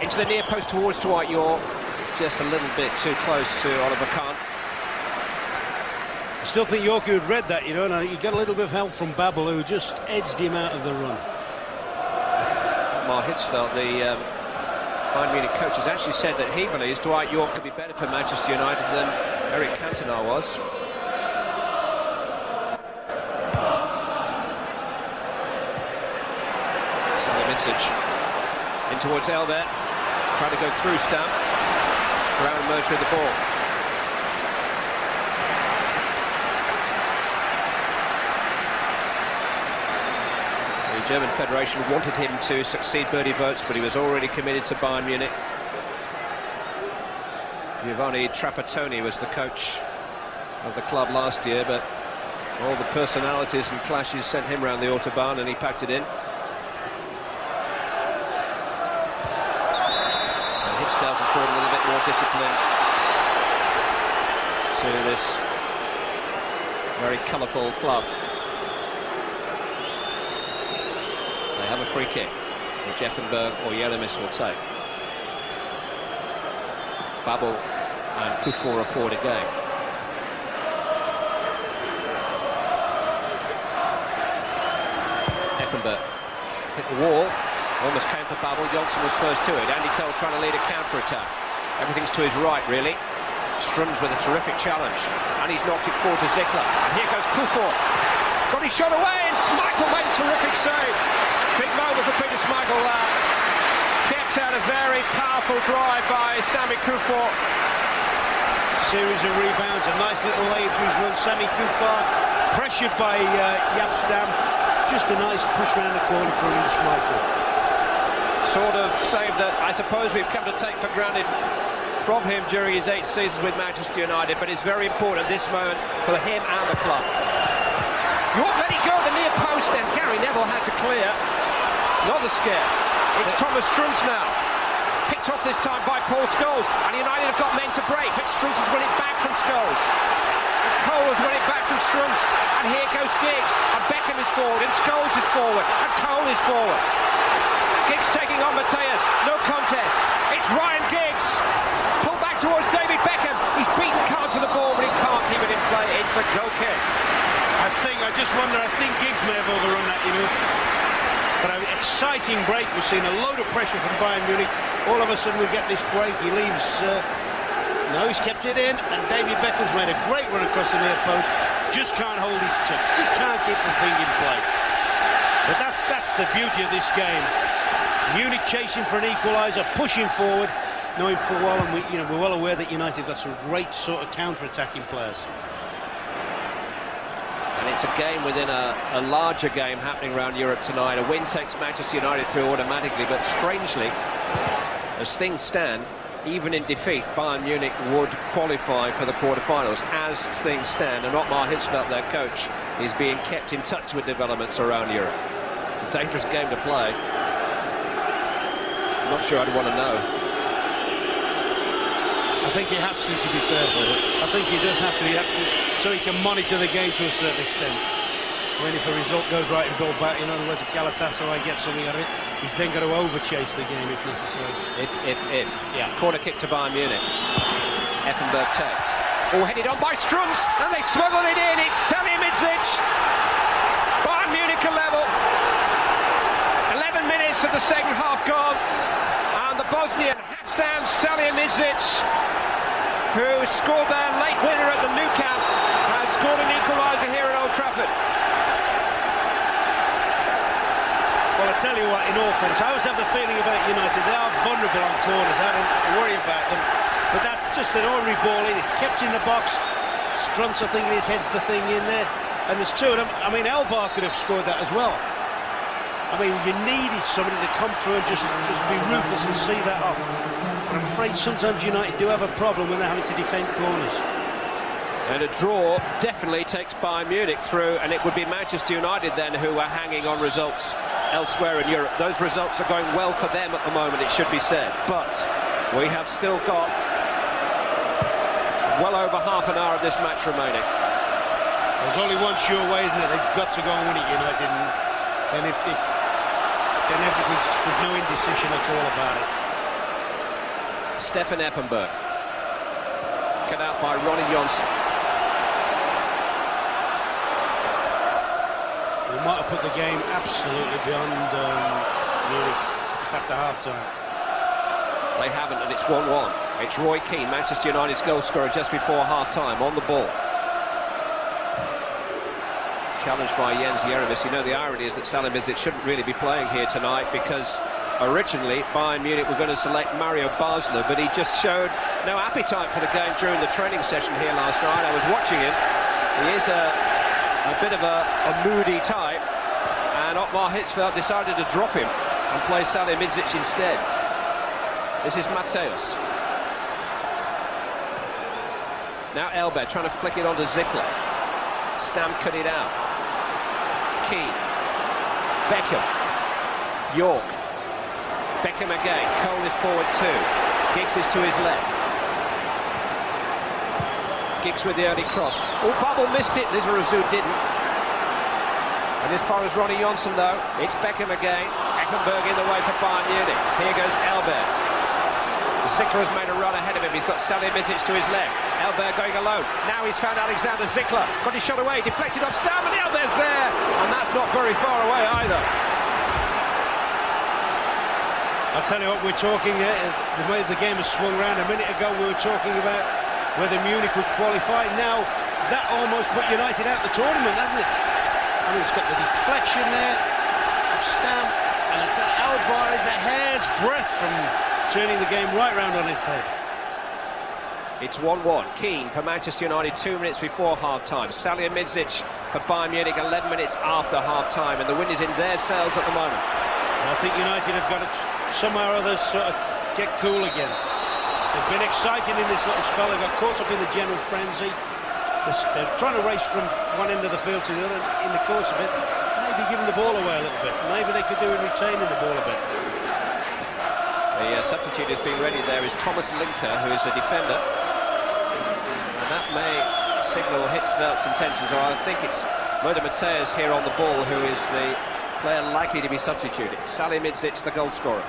Into the near post towards Dwight York. Just a little bit too close to Oliver Kahn. I still think York had read that, you know, and he got a little bit of help from Babel, who just edged him out of the run. Mark Hitzfeld, the Bayern Munich coach, has actually said that he believes Dwight York could be better for Manchester United than Eric Cantona was. Salihamidzic in towards Elbert, trying to go through Stam. Brown emerged with the ball. The German Federation wanted him to succeed Bertie Vogts, but he was already committed to Bayern Munich. Giovanni Trapattoni was the coach of the club last year, but all the personalities and clashes sent him round the Autobahn, and he packed it in. And Hitzfeld has brought a little bit more discipline to this very colourful club. They have a free kick, which Effenberg or Yelemis will take. Babel and Kufur are forward again. Effenberg hit the wall, almost came for Babel. Johnson was first to it. Andy Cole trying to lead a counter-attack. Everything's to his right, really. Strums with a terrific challenge, and he's knocked it forward to Zickler. And here goes Kufur. Got his shot away, and Schmeichel made a terrific save. Big moment for Peter Schmeichel there. Kept out a very powerful drive by Sami Kufur. Series of rebounds, a nice little lay into his run. Sami Kufur pressured by Jaap Stam. Just a nice push around the corner for Schmeichel. Sort of save that I suppose we've come to take for granted from him during his 8 seasons with Manchester United, but it's very important at this moment for him and the club. York let it go at the near post, and Gary Neville had to clear. Another scare. It's Thomas Strunz now. Picked off this time by Paul Scholes, and United have got men to break, but Strunz has won it back from Scholes. And Cole has won it back from Strunz, and here goes Giggs, and Beckham is forward, and Scholes is forward, and Cole is forward. Giggs taking on Mateus, no contest. It's Ryan Giggs, pulled back towards David Beckham. He's beaten Kahn to the ball, but he can't keep it in play. It's a goal kick. I just wonder, I think Giggs may have overrun that, you know. But an exciting break. We've seen a load of pressure from Bayern Munich. All of a sudden we get this break. He leaves. No, he's kept it in, and David Beckham's made a great run across the near post. Just can't hold his touch. Just can't keep the thing in play. But that's the beauty of this game. Munich chasing for an equaliser, pushing forward, knowing full well, and we're well aware that United got some great sort of counter-attacking players. And it's a game within a larger game happening around Europe tonight. A win takes Manchester United through automatically, but strangely, as things stand, even in defeat, Bayern Munich would qualify for the quarter-finals. As things stand, and Otmar Hitzfeld, their coach, is being kept in touch with developments around Europe. It's a dangerous game to play. I'm not sure I'd want to know. I think he has to be fair. I think he does have to. He has to, so he can monitor the game to a certain extent. When if a result goes right in Bilbao, in other words, if Galatasaray gets something out of it, he's then got to over-chase the game if necessary. If. Yeah. Corner kick to Bayern Munich. Effenberg takes. All headed on by Strunz, and they smuggled it in. It's Salihamidzic. Bayern Munich are level. 11 minutes of the second half gone, and the Bosnian Hasan Salihamidzic, who scored their late winner at the Nou Camp, has scored an equaliser here at Old Trafford. Well, I tell you what, in all fairness, I always have the feeling about United, they are vulnerable on corners. I don't worry about them, but that's just an ordinary ball in. It's kept in the box. Strunz, I think, his head's the thing in there, and there's two of them. I mean, Elbar could have scored that as well. I mean, you needed somebody to come through and just be ruthless and see that off. But I'm afraid sometimes United do have a problem when they're having to defend corners. And a draw definitely takes Bayern Munich through, and it would be Manchester United then who are hanging on results elsewhere in Europe. Those results are going well for them at the moment, it should be said. But we have still got well over half an hour of this match remaining. There's only one sure way, isn't it? They've got to go and win it, United. And if then there's no indecision at all about it. Stefan Effenberg. Cut out by Ronnie Johnson. We might have put the game absolutely beyond Munich just after half-time. They haven't, and it's 1-1. It's Roy Keane, Manchester United's goal scorer, just before half-time, on the ball. Challenged by Jens Jeremis. You know, the irony is that Salihamidzic shouldn't really be playing here tonight, because originally Bayern Munich were going to select Mario Basler, but he just showed no appetite for the game during the training session here last night. I was watching him. He is a bit of a moody type, and Otmar Hitzfeld decided to drop him and play Salihamidzic instead. This is Mateus. Now Elbert trying to flick it onto Zickler. Stam cut it out. Keane. Beckham. York. Beckham again. Cole is forward too. Giggs is to his left. Giggs with the early cross. Oh, Bubble missed it. Lizarazu didn't. And as far as Ronnie Johnson though, it's Beckham again. Effenberg in the way for Bayern Munich. Here goes Elbert. Zickler has made a run ahead of him. He's got Salihamidzic to his left. Elbert going alone. Now he's found Alexander Zickler. Got his shot away. Deflected off Stam, and Elbert's there. And that's not very far away either. I'll tell you what, we're talking, the way the game has swung around. A minute ago we were talking about whether Munich would qualify. Now that almost put United out of the tournament, hasn't it? I mean, it's got the deflection there of Stam, and I tell you, Elbar is a hair's breadth from turning the game right round on its head. It's 1-1. Keane for Manchester United 2 minutes before half-time. Salihamidzic for Bayern Munich 11 minutes after half-time, and the wind is in their sails at the moment. I think United have got to somehow or other sort of get cool again. They've been exciting in this little spell. They got caught up in the general frenzy. They're trying to race from one end of the field to the other in the course of it. Maybe giving the ball away a little bit. Maybe they could do with retaining the ball a bit. The substitute is being ready there is Thomas Linker, who is a defender. And that may signal Hitzfeldt's intentions, or I think it's Moder Mateus here on the ball who is the player likely to be substituted. Salihamidzic, the goal scorer.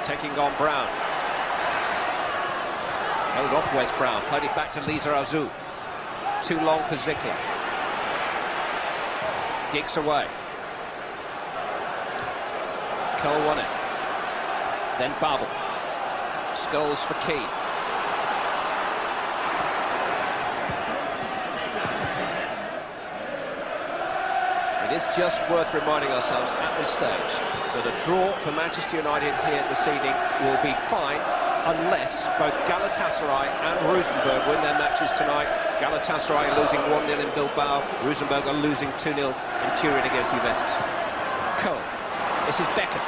Taking on Brown. Held off Wes Brown, played it back to Lizarazu. Too long for Zickler. Giggs away. Cole won it. Then Babel. Scholes for Keane. It is just worth reminding ourselves at this stage that a draw for Manchester United here this evening will be fine unless both Galatasaray and Rosenborg win their matches tonight. Galatasaray losing 1-0 in Bilbao, Rosenborg are losing 2-0 in Turin against Juventus. Cole. This is Beckham.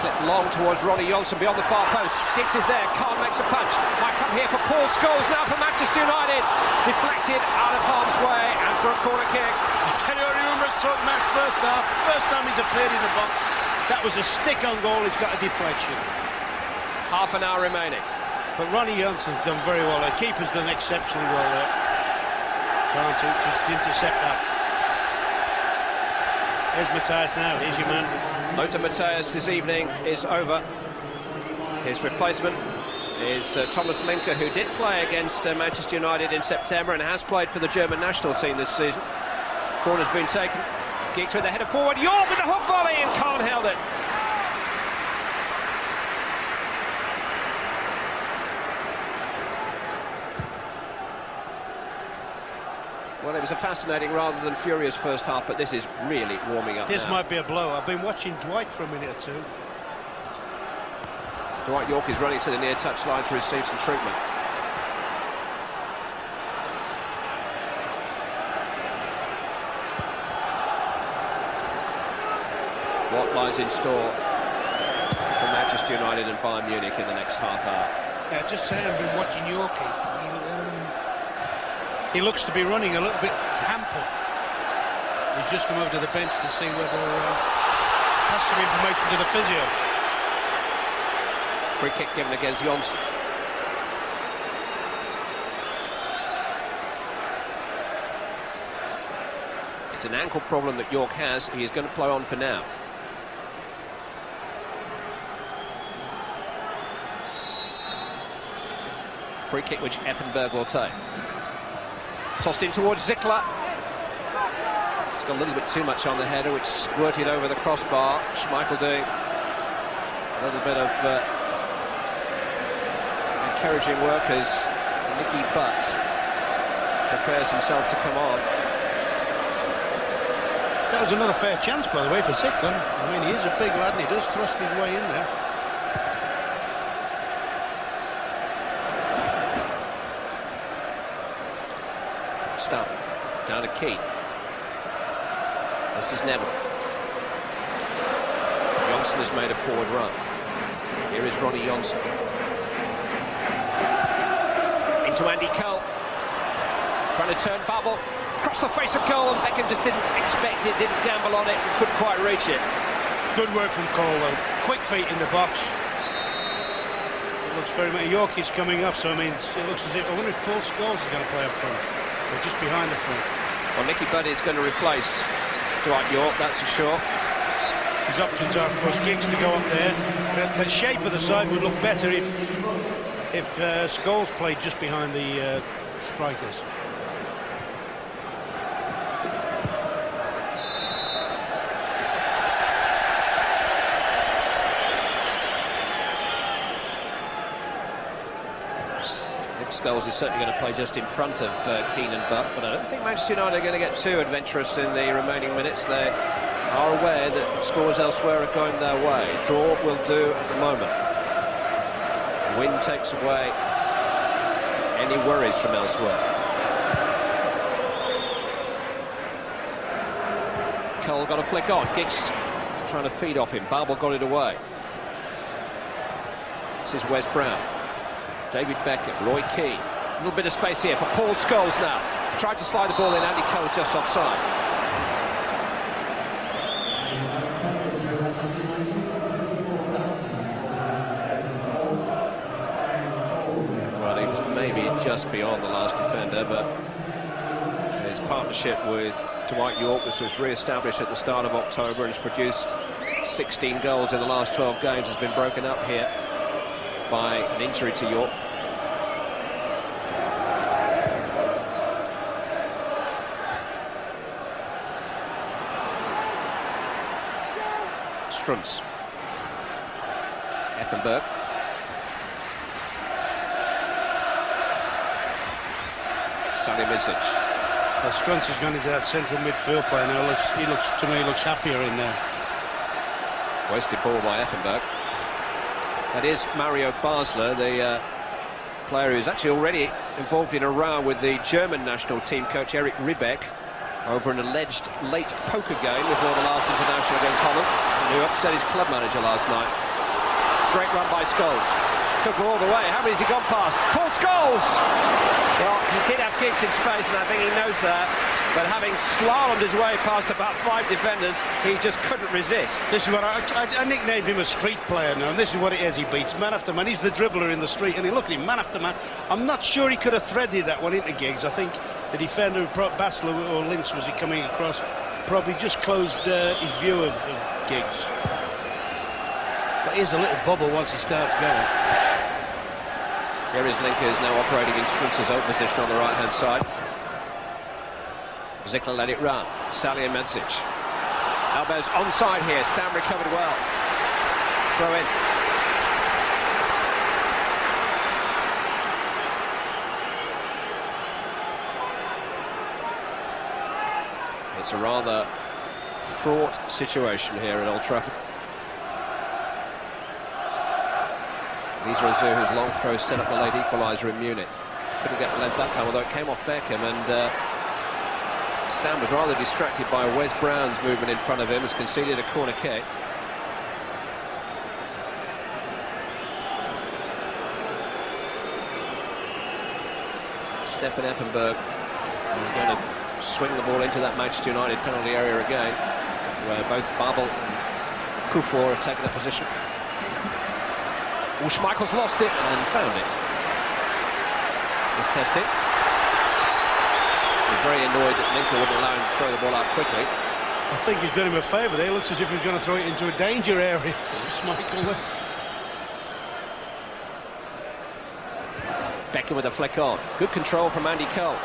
Clip long towards Ronnie Johnson beyond the far post. Giggs is there. Kahn makes a punch. Might come here for Paul Scholes now for Manchester United. Deflected out of harm's way and for a corner kick. I tell you what, I remember us talking about first half. First time he's appeared in the box. That was a stick on goal. He's got a deflection. Half an hour remaining. But Ronnie Johnson's done very well. The keeper's done exceptionally well there. Trying to just intercept that. Here's Mateus now, here's your man. Lothar Matthäus this evening is over. His replacement is Thomas Linker, who did play against Manchester United in September and has played for the German national team this season. Corner's been taken. Giggs with the header forward. York with the hook volley, and Kahn held it. Well, it was a fascinating rather than furious first half, but this is really warming up This now. might be a blow. I've been watching Dwight for a minute or two. Dwight York is running to the near touchline to receive some treatment. What lies in store for Manchester United and Bayern Munich in the next half hour? Yeah, just saying, I've been watching Yorkie. He looks to be running a little bit hampered. He's just come over to the bench to see whether pass some information to the physio. Free kick given against Johnson. It's an ankle problem that York has. He is going to play on for now. Free kick which Effenberg will take. Tossed in towards Zickler. It's got a little bit too much on the header, which squirted over the crossbar. Schmeichel doing a little bit of encouraging work as Nicky Butt prepares himself to come on. That was another fair chance, by the way, for Zickler. I mean, he is a big lad and he does thrust his way in there. Stop. Down to Keane. This is Neville. Johnson has made a forward run. Here is Ronnie Johnson. Into Andy Cole. Trying to turn bubble. Across the face of goal, and Beckham just didn't expect it, didn't gamble on it, and couldn't quite reach it. Good work from Cole, though. Quick feet in the box. It looks very much. Yorkie's coming up, so I mean, it looks as if. I wonder if Paul Scholes is going to play up front. Or just behind the front. Well, Nicky Butt is going to replace Dwight York, that's for sure. His options are, of course, Giggs to go up there. The shape of the side would look better if Scholes played just behind the strikers. Scholes is certainly going to play just in front of Keane and Butt, but I don't think Manchester United are going to get too adventurous in the remaining minutes. They are aware that scores elsewhere are going their way. Draw will do at the moment. Win takes away any worries from elsewhere. Cole got a flick on. Giggs trying to feed off him. Babel got it away. This is Wes Brown. David Beckham, Roy Keane. A little bit of space here for Paul Scholes now. Tried to slide the ball in, Andy Cole just offside. Well, he was maybe just beyond the last defender, but his partnership with Dwight York, which was re-established at the start of October and has produced 16 goals in the last 12 games, has been broken up here by an injury to York. Struntz. Effenberg. Salihamidzic. Well, Struntz has gone into that central midfield play now. He looks happier in there. Wasted ball by Effenberg. That is Mario Basler, the player who's actually already involved in a row with the German national team coach Eric Ribbeck over an alleged late poker game before the last international against Holland, who upset his club manager last night. Great run by Scholes. Could go all the way. How many has he gone past? Paul Scholes! Well, he did have Giggs in space, and I think he knows that. But having slalomed his way past about 5 defenders, he just couldn't resist. This is what I nicknamed him a street player now, and this is what it is. He beats man after man. He's the dribbler in the street, and look at him, man after man. I'm not sure he could have threaded that one into Giggs. I think the defender, Basler or Lynch, was he coming across, probably just closed his view of Giggs. But here's a little bubble once he starts going. Here is Linker, who's now operating in Struntz's own position on the right-hand side. Zickler let it run. Salihamidzic. Elbows onside here. Stam recovered well. Throw in. It's a rather fraught situation here at Old Trafford. Lisa Azu, whose long throw set up the late equaliser in Munich. Couldn't get the length that time, although it came off Beckham, and Stam was rather distracted by Wes Brown's movement in front of him, has conceded a corner kick. Stefan Effenberg. We're going to swing the ball into that Manchester United penalty area again, where both Babel and Kufor have taken that position. Schmeichel's lost it and found it. He's testing. He's very annoyed that Lincoln wouldn't allow him to throw the ball out quickly. I think he's done him a favour there. It looks as if he's going to throw it into a danger area. Schmeichel. Beckham with a flick on. Good control from Andy Cole.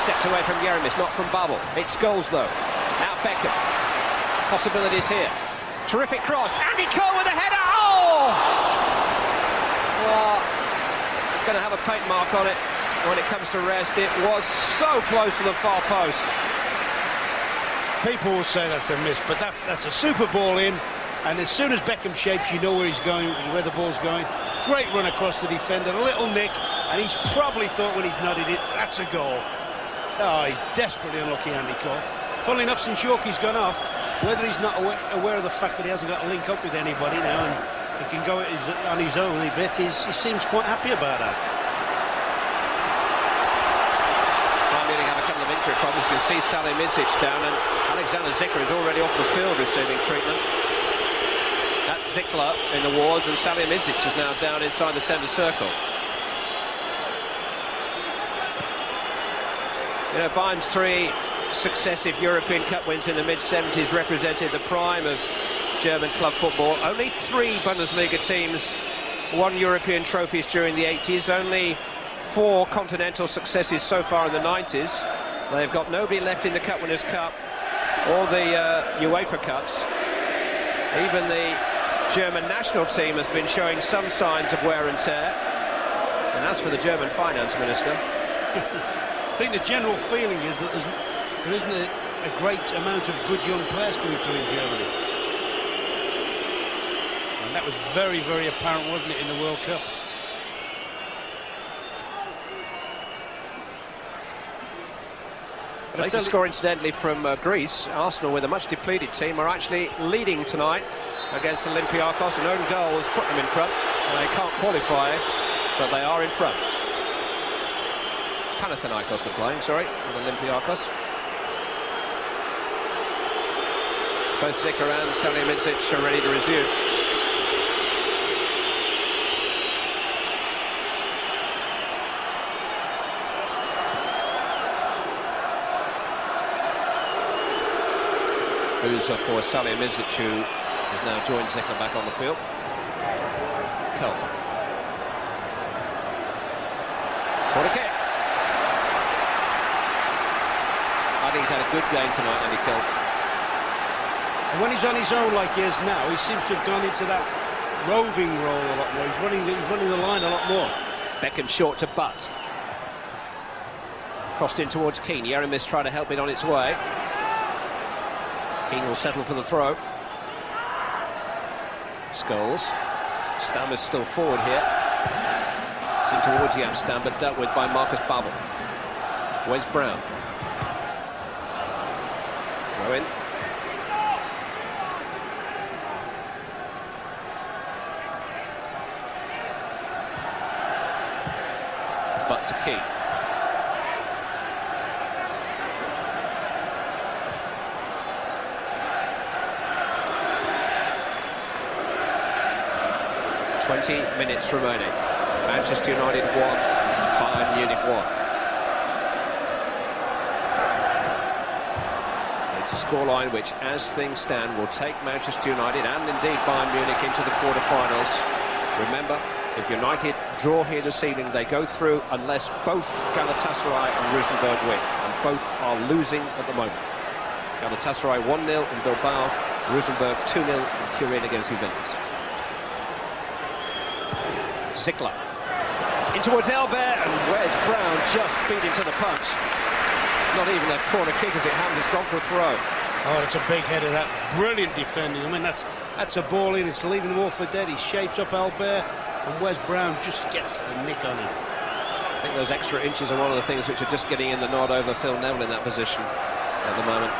Stepped away from Jeremis, not from Babel. It's Scholes though. Now Beckham. Possibilities here. Terrific cross. Andy Cole with a header. Oh! Well, it's going to have a paint mark on it when it comes to rest. It was so close to the far post. People will say that's a miss, but that's a super ball in, and as soon as Beckham shapes, you know where he's going, where the ball's going. Great run across the defender, a little nick, and he's probably thought when he's nodded it, that's a goal. Oh, he's desperately unlucky, Andy Cole. Funnily enough, since Yorkie's gone off, whether he's not aware of the fact that he hasn't got to link up with anybody now and he can go on his own a bit, he seems quite happy about that. Problems. You can see Salihamidzic down, and Alexander Zickler is already off the field receiving treatment. That's Zickler in the wards, and Salihamidzic is now down inside the centre circle. You know, Bayern's 3 successive European Cup wins in the mid-70s represented the prime of German club football. Only 3 Bundesliga teams won European trophies during the 80s, only 4 continental successes so far in the 90s. They've got nobody left in the Cup Winners' Cup or the UEFA Cups. Even the German national team has been showing some signs of wear and tear. And as for the German finance minister... I think the general feeling is that there isn't a great amount of good young players coming through in Germany. And that was very, very apparent, wasn't it, in the World Cup? Later score, incidentally, from Greece. Arsenal, with a much depleted team, are actually leading tonight against Olympiacos. An own goal has put them in front. They can't qualify, but they are in front. Panathinaikos they're playing, sorry, with Olympiacos. Both Zickler and Salihamidzic are ready to resume. Who's for Salihamidzic, who has now joined Zickler back on the field. Cole. Corner kick. I think he's had a good game tonight, Andy Cole. And when he's on his own like he is now, he seems to have gone into that roving role a lot more. He's running the line a lot more. Beckham short to Butt. Crossed in towards Keane. Jeremis trying to help it on its way. Keane will settle for the throw. Scholes. Stammer's still forward here. In towards Yapstam, but dealt with by Marcus Babel. Wes Brown. Throw in. But to Keane. Minutes remaining. Manchester United 1, Bayern Munich 1. It's a scoreline which, as things stand, will take Manchester United and indeed Bayern Munich into the quarter-finals. Remember, if United draw here this evening, they go through unless both Galatasaray and Rosenborg win, and both are losing at the moment. Galatasaray 1-0 in Bilbao, Rosenborg 2-0 in Turin against Juventus. Zickler in towards Elber, and Wes Brown just beat him to the punch. Not even a corner kick as it happens, it's gone for a throw. Oh, it's a big header, that. Brilliant defending. I mean, that's a ball in, it's leaving them all for dead. He shapes up Elber, and Wes Brown just gets the nick on him. I think those extra inches are one of the things which are just getting in the nod over Phil Neville in that position at the moment,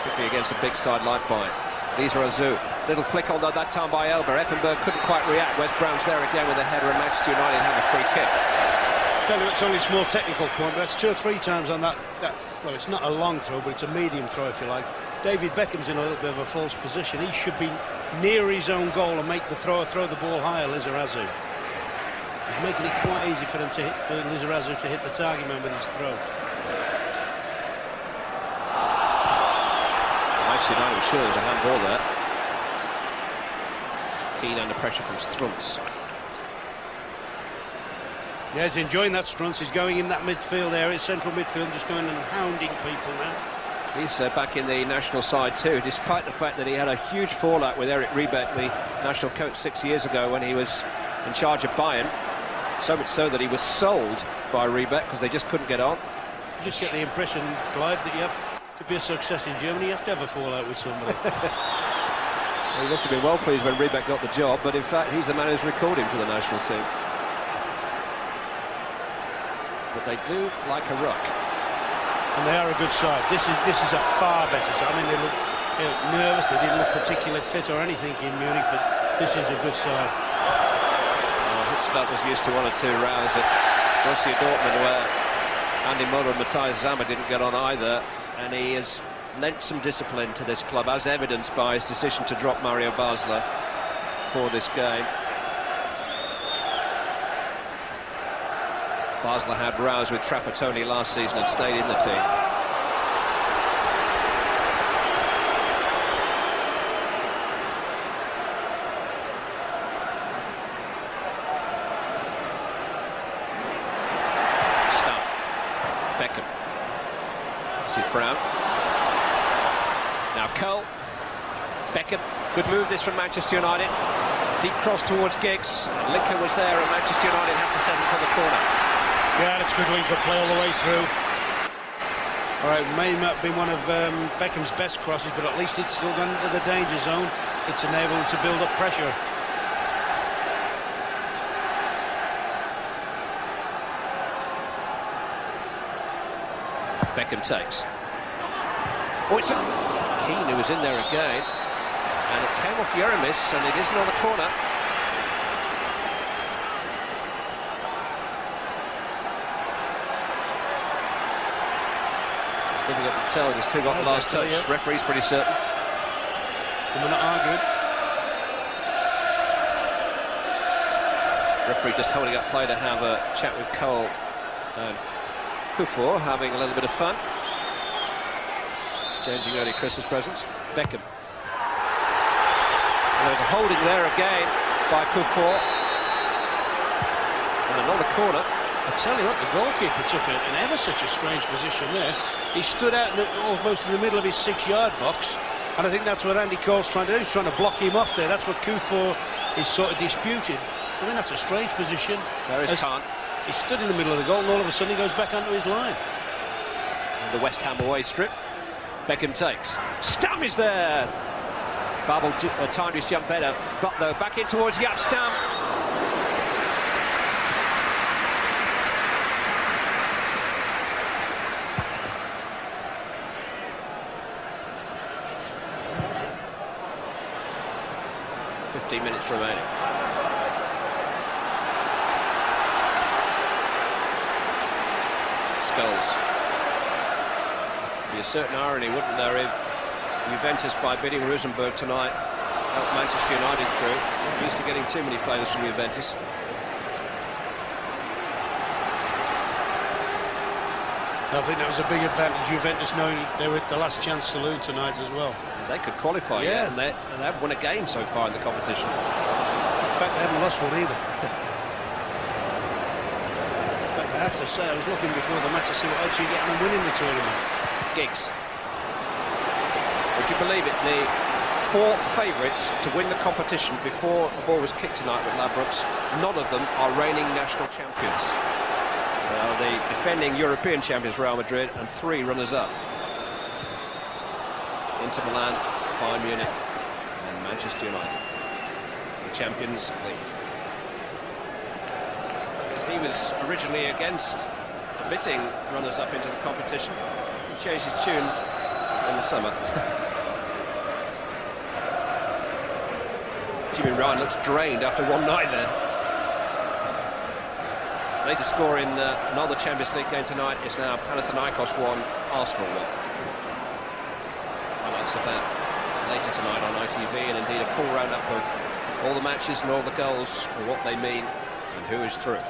particularly against a big side like Bayern. These are Azu. Little flick on that time by Elber. Effenberg couldn't quite react. Wes Brown's there again with a header, and Manchester United have a free kick. Tell you, it's only a small technical point, but that's 2 or 3 times on that. Well, it's not a long throw, but it's a medium throw, if you like. David Beckham's in a little bit of a false position. He should be near his own goal and make the thrower throw the ball higher, Lizarazu. He's making it quite easy for Lizarazu to hit the target man with his throw. Actually, I'm sure there's a handball there. Keane under pressure from Strunz. Yeah, he's enjoying that Strunz. He's going in that midfield area, central midfield, just going and hounding people now. He's back in the national side too, despite the fact that he had a huge fallout with Eric Riebeck, the national coach 6 years ago when he was in charge of Bayern. So much so that he was sold by Riebeck because they just couldn't get on. You just get the impression, Clive, that you have to be a success in Germany, you have to have a fallout with somebody. Well, he must have been well pleased when Riebeck got the job, but in fact he's the man who's recalled him to the national team. But they do like a ruck. And they are a good side. This is a far better side. I mean, they look nervous, they didn't look particularly fit or anything in Munich, but this is a good side. Hitzfeld was used to 1 or 2 rows at Borussia Dortmund where Andy Muller and Matthias Sammer didn't get on either, and he has lent some discipline to this club, as evidenced by his decision to drop Mario Basler for this game. Basler had rows with Trapattoni last season and stayed in the team. Stop. Beckham. This is Brown. Now Cole. Beckham. Good move this from Manchester United. Deep cross towards Giggs. Linker was there and Manchester United had to send him for the corner. Yeah, that's good link-up play all the way through. All right, may not have been one of Beckham's best crosses, but at least it's still gone into the danger zone. It's enabled him to build up pressure. Beckham takes. Oh, it's Keane who was in there again. And it came off Yeramis, and it isn't on the corner. Difficult to tell, he's still got the last touch. Yeah. Referee's pretty certain. And we're not arguing. Referee just holding up play to have a chat with Cole and Kuffour, having a little bit of fun. Exchanging early Christmas presents. Beckham. And there's a holding there again by Kuffour. And another corner. I tell you what, the goalkeeper took an ever such a strange position there. He stood out almost in the middle of his 6-yard box, and I think that's what Andy Cole's trying to do. He's trying to block him off there. That's what Kuffour is sort of disputed. I mean, that's a strange position. There is Khan. He stood in the middle of the goal, and all of a sudden he goes back onto his line. And the West Ham away strip. Beckham takes. Stam is there. Babel timed his jump better, but though back in towards Jaap Stam. Minutes remaining. Scholes. Be a certain irony, wouldn't there, if Juventus, by beating Rosenborg tonight, helped Manchester United through. Not used to getting too many players from Juventus. I think that was a big advantage, Juventus knowing they were the last chance saloon tonight as well. They could qualify, yeah, and they haven't won a game so far in the competition. In fact, they haven't lost one either. In fact, I have to say, I was looking before the match to see what odds you get on winning the tournament. Giggs. Would you believe it? The 4 favourites to win the competition before the ball was kicked tonight with Ladbrokes, none of them are reigning national champions. The defending European champions Real Madrid and 3 runners-up. Inter Milan, Bayern Munich and Manchester United. The Champions League. He was originally against admitting runners-up into the competition. He changed his tune in the summer. Jimmy Ryan looks drained after one night there. Latest score in another Champions League game tonight is now Panathinaikos 1, Arsenal 1. Highlights of that later tonight on ITV, and indeed a full roundup of all the matches and all the goals and what they mean and who is through.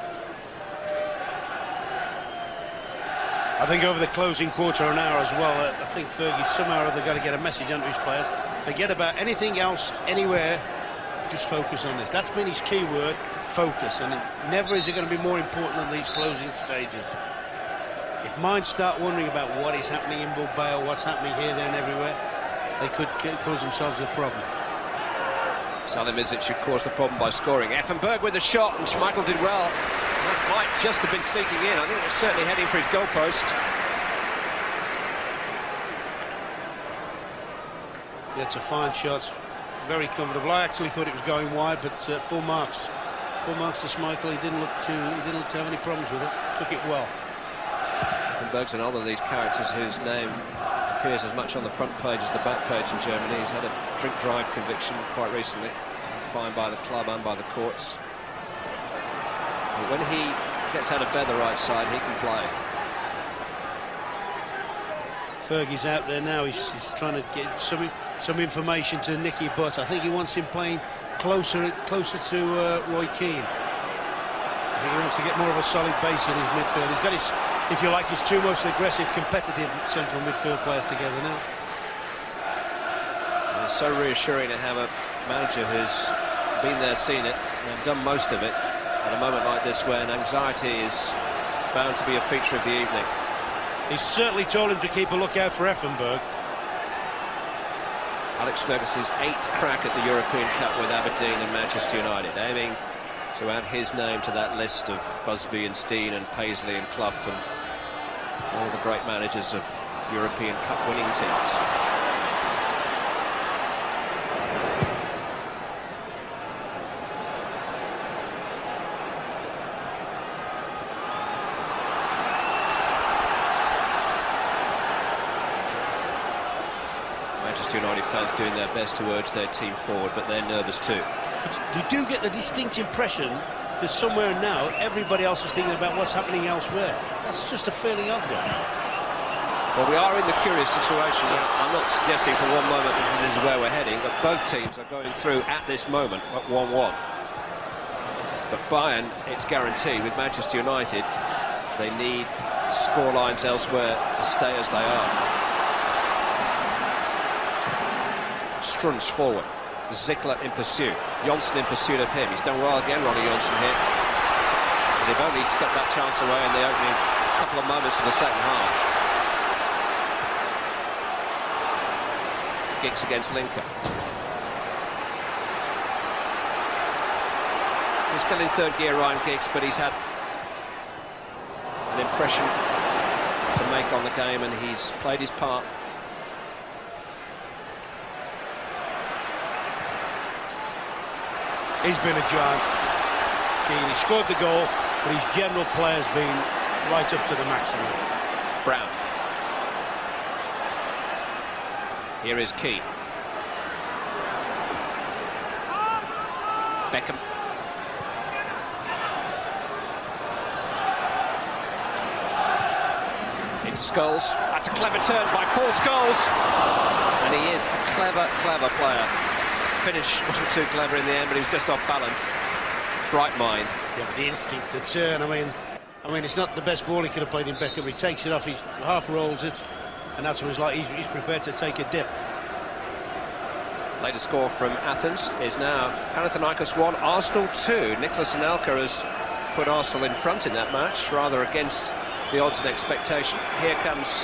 I think over the closing quarter of an hour as well, I think Fergie's somehow or other got to get a message onto his players. Forget about anything else, anywhere, just focus on this. That's been his key word, focus, and never is it going to be more important than these closing stages. If minds start wondering about what is happening in Bilbao, what's happening here, there and everywhere, they could cause themselves a problem. Salimidzic should cause the problem by scoring. Effenberg with a shot, and Schmeichel did well. That might just have been sneaking in. I think it's certainly heading for his goalpost. Yeah, it's a fine shot, very comfortable. I actually thought it was going wide, but full marks to Schmeichel. He didn't look to have any problems with it. Took it well. Effenberg's another of these characters whose name appears as much on the front page as the back page in Germany. He's had a drink drive conviction quite recently, fined by the club and by the courts. But when he gets out of bed the right side, he can play. Fergie's out there now. He's trying to get some information to Nicky Butt. I think he wants him playing closer to Roy Keane. I think he wants to get more of a solid base in his midfield. He's got his, if you like, his two most aggressive, competitive central midfield players together now. And it's so reassuring to have a manager who's been there, seen it, and done most of it at a moment like this when anxiety is bound to be a feature of the evening. He's certainly told him to keep a lookout for Effenberg. Alex Ferguson's 8th crack at the European Cup with Aberdeen and Manchester United, aiming to add his name to that list of Busby and Steen and Paisley and Clough and all the great managers of European Cup winning teams. Manchester United fans doing their best to urge their team forward, but they're nervous too. You do get the distinct impression that somewhere now everybody else is thinking about what's happening elsewhere. That's just a feeling I've got. Well, we are in the curious situation. I'm not suggesting for one moment that this is where we're heading, but both teams are going through at this moment at 1-1. But Bayern, it's guaranteed. With Manchester United, they need scorelines elsewhere to stay as they are. Strunz forward. Zickler in pursuit. Johnson in pursuit of him. He's done well again, Ronnie Johnson here. But they've only stepped that chance away in the opening couple of moments of the second half. Giggs against Linker. He's still in third gear, Ryan Giggs, but he's had an impression to make on the game, and he's played his part. He's been a giant. Keane, he scored the goal, but his general play has been right up to the maximum. Brown. Here is Keane. Beckham. Into Scholes. That's a clever turn by Paul Scholes. And he is a clever player. Finish wasn't too clever in the end, but he was just off balance. Bright mind. Yeah, but the instinct, the turn, I mean, it's not the best ball he could have played in Beckham. He takes it off, he half rolls it, and that's what it's like. He's prepared to take a dip. Latest score from Athens is now Panathinaikos 1, Arsenal 2. Nicholas Anelka has put Arsenal in front in that match, rather against the odds and expectation. Here comes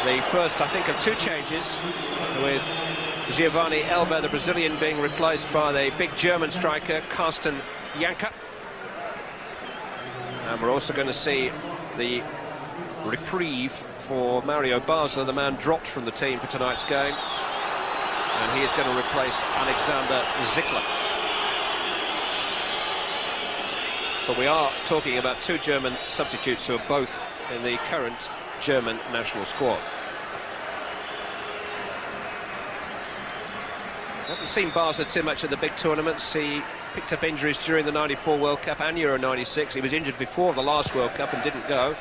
the first, I think, of two changes, with Giovanni Elber, the Brazilian, being replaced by the big German striker Carsten Janka. And we're also going to see the reprieve for Mario Basler, the man dropped from the team for tonight's game. And he is going to replace Alexander Zickler. But we are talking about two German substitutes who are both in the current German national squad. Haven't seen Basler too much at the big tournaments. He picked up injuries during the '94 World Cup and Euro '96. He was injured before the last World Cup and didn't go.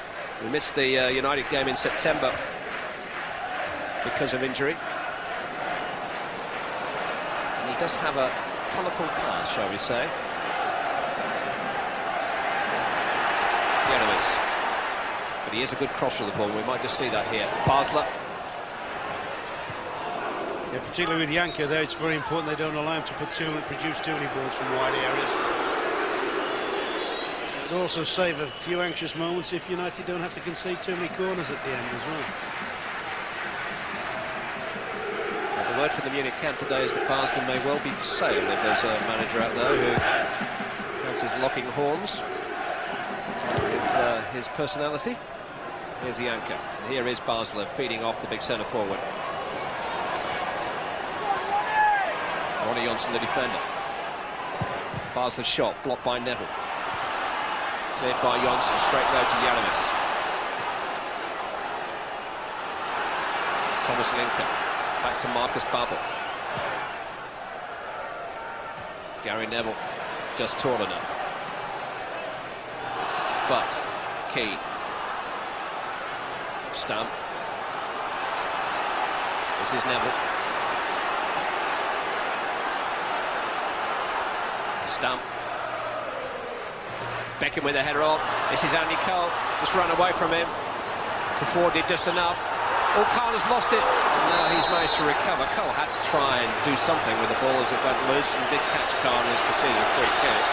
We missed the United game in September because of injury. And he does have a colourful past, shall we say. Yeremis. But he is a good crosser of the ball. We might just see that here. Basler. Yeah, particularly with Janka there, it's very important they don't allow him to produce too many balls from wide areas. It would also save a few anxious moments if United don't have to concede too many corners at the end as well. The word from the Munich camp today is that Basler may well be for sale if there's a manager out there who fancies locking horns with his personality. Here's Janka, and here is Basler feeding off the big centre forward. Ronnie Johnson, the defender. Basler's shot blocked by Neville. Cleared by Johnson, straight low to Yeremis. Thomas Lincoln. Back to Marcus Babbel. Gary Neville, just tall enough. But Key. Stump. This is Neville. Stump. Beckham with a header on. This is Andy Cole. Just run away from him. Before did just enough. Oh, Khan has lost it. No, he's managed to recover. Cole had to try and do something with the ball as it went loose and did catch Khan as conceded a free kick.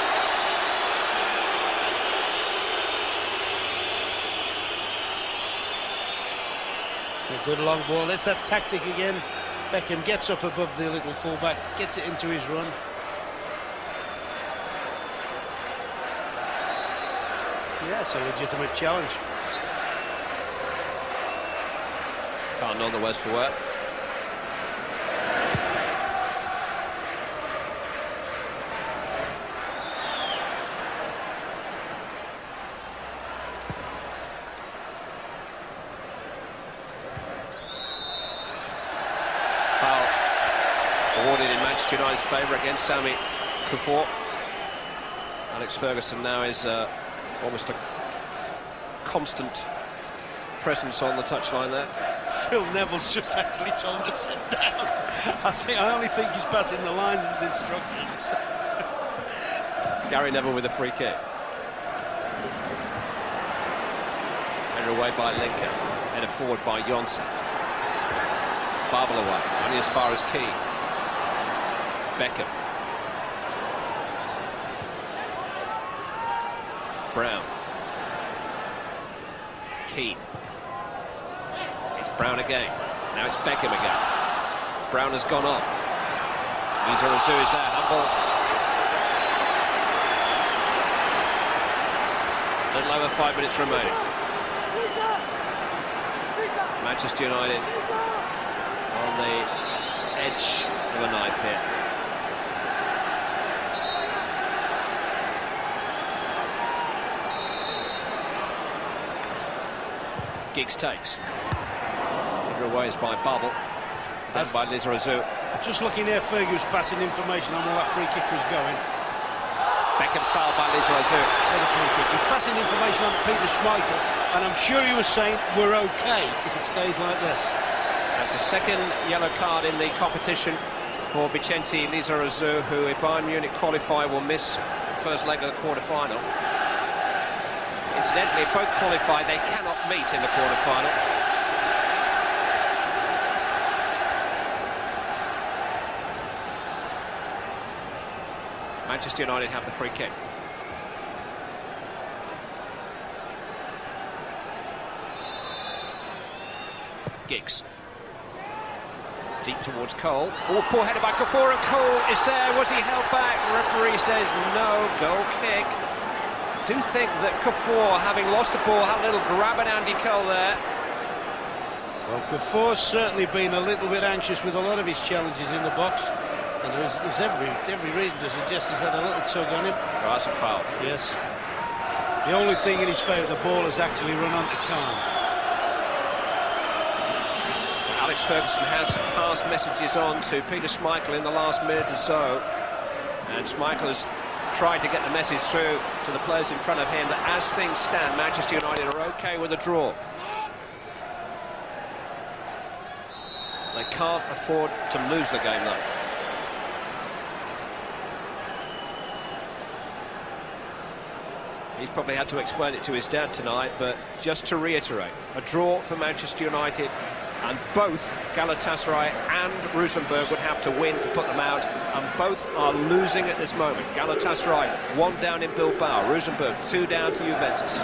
A good long ball. That's that tactic again. Beckham gets up above the little fullback, gets it into his run. Yeah, it's a legitimate challenge. Khan on the West for work. Foul awarded in Manchester United's favour against Sami Kuffour. Alex Ferguson now is almost a constant presence on the touchline there. Phil Neville's just actually told him to sit down. I only think he's passing the lines of his instructions. Gary Neville with a free kick. Headed away by Lincoln. Headed forward by Johnson. Babbel away, only as far as Key. Beckham. Brown. Keane. It's Brown again. Now it's Beckham again. Brown has gone on. Lizarazu is there. Handball. A little over 5 minutes remaining. Manchester United on the edge of a knife here. Giggs takes. Away is by Babbel, then by Lizarazu. Just looking there, Fergie was passing information on where that free kick was going. Beckham fouled by Lizarazu. He's passing information on Peter Schmeichel, and I'm sure he was saying we're okay if it stays like this. That's the second yellow card in the competition for Vicente Lizarazu, who if Bayern Munich qualify will miss the first leg of the quarter-final. Incidentally, if both qualify, they cannot meet in the quarter-final. Manchester United have the free kick. Giggs. Deep towards Cole. Oh, poor header by Kuffour, and Cole is there. Was he held back? The referee says no, goal kick. I do think that Kuffour, having lost the ball, had a little grab at Andy Cole there. Well, Kuffour's certainly been a little bit anxious with a lot of his challenges in the box. And there's every reason to suggest he's had a little tug on him. Oh, that's a foul. Yes. The only thing in his favour, the ball has actually run onto Khan. Alex Ferguson has passed messages on to Peter Schmeichel in the last minute or so. And Schmeichel has tried to get the message through to the players in front of him that as things stand, Manchester United are okay with a draw. They can't afford to lose the game, though. He's probably had to explain it to his dad tonight, but just to reiterate, a draw for Manchester United, and both Galatasaray and Rosenborg would have to win to put them out, and both are losing at this moment. Galatasaray 1 down in Bilbao, Rosenborg 2 down to Juventus.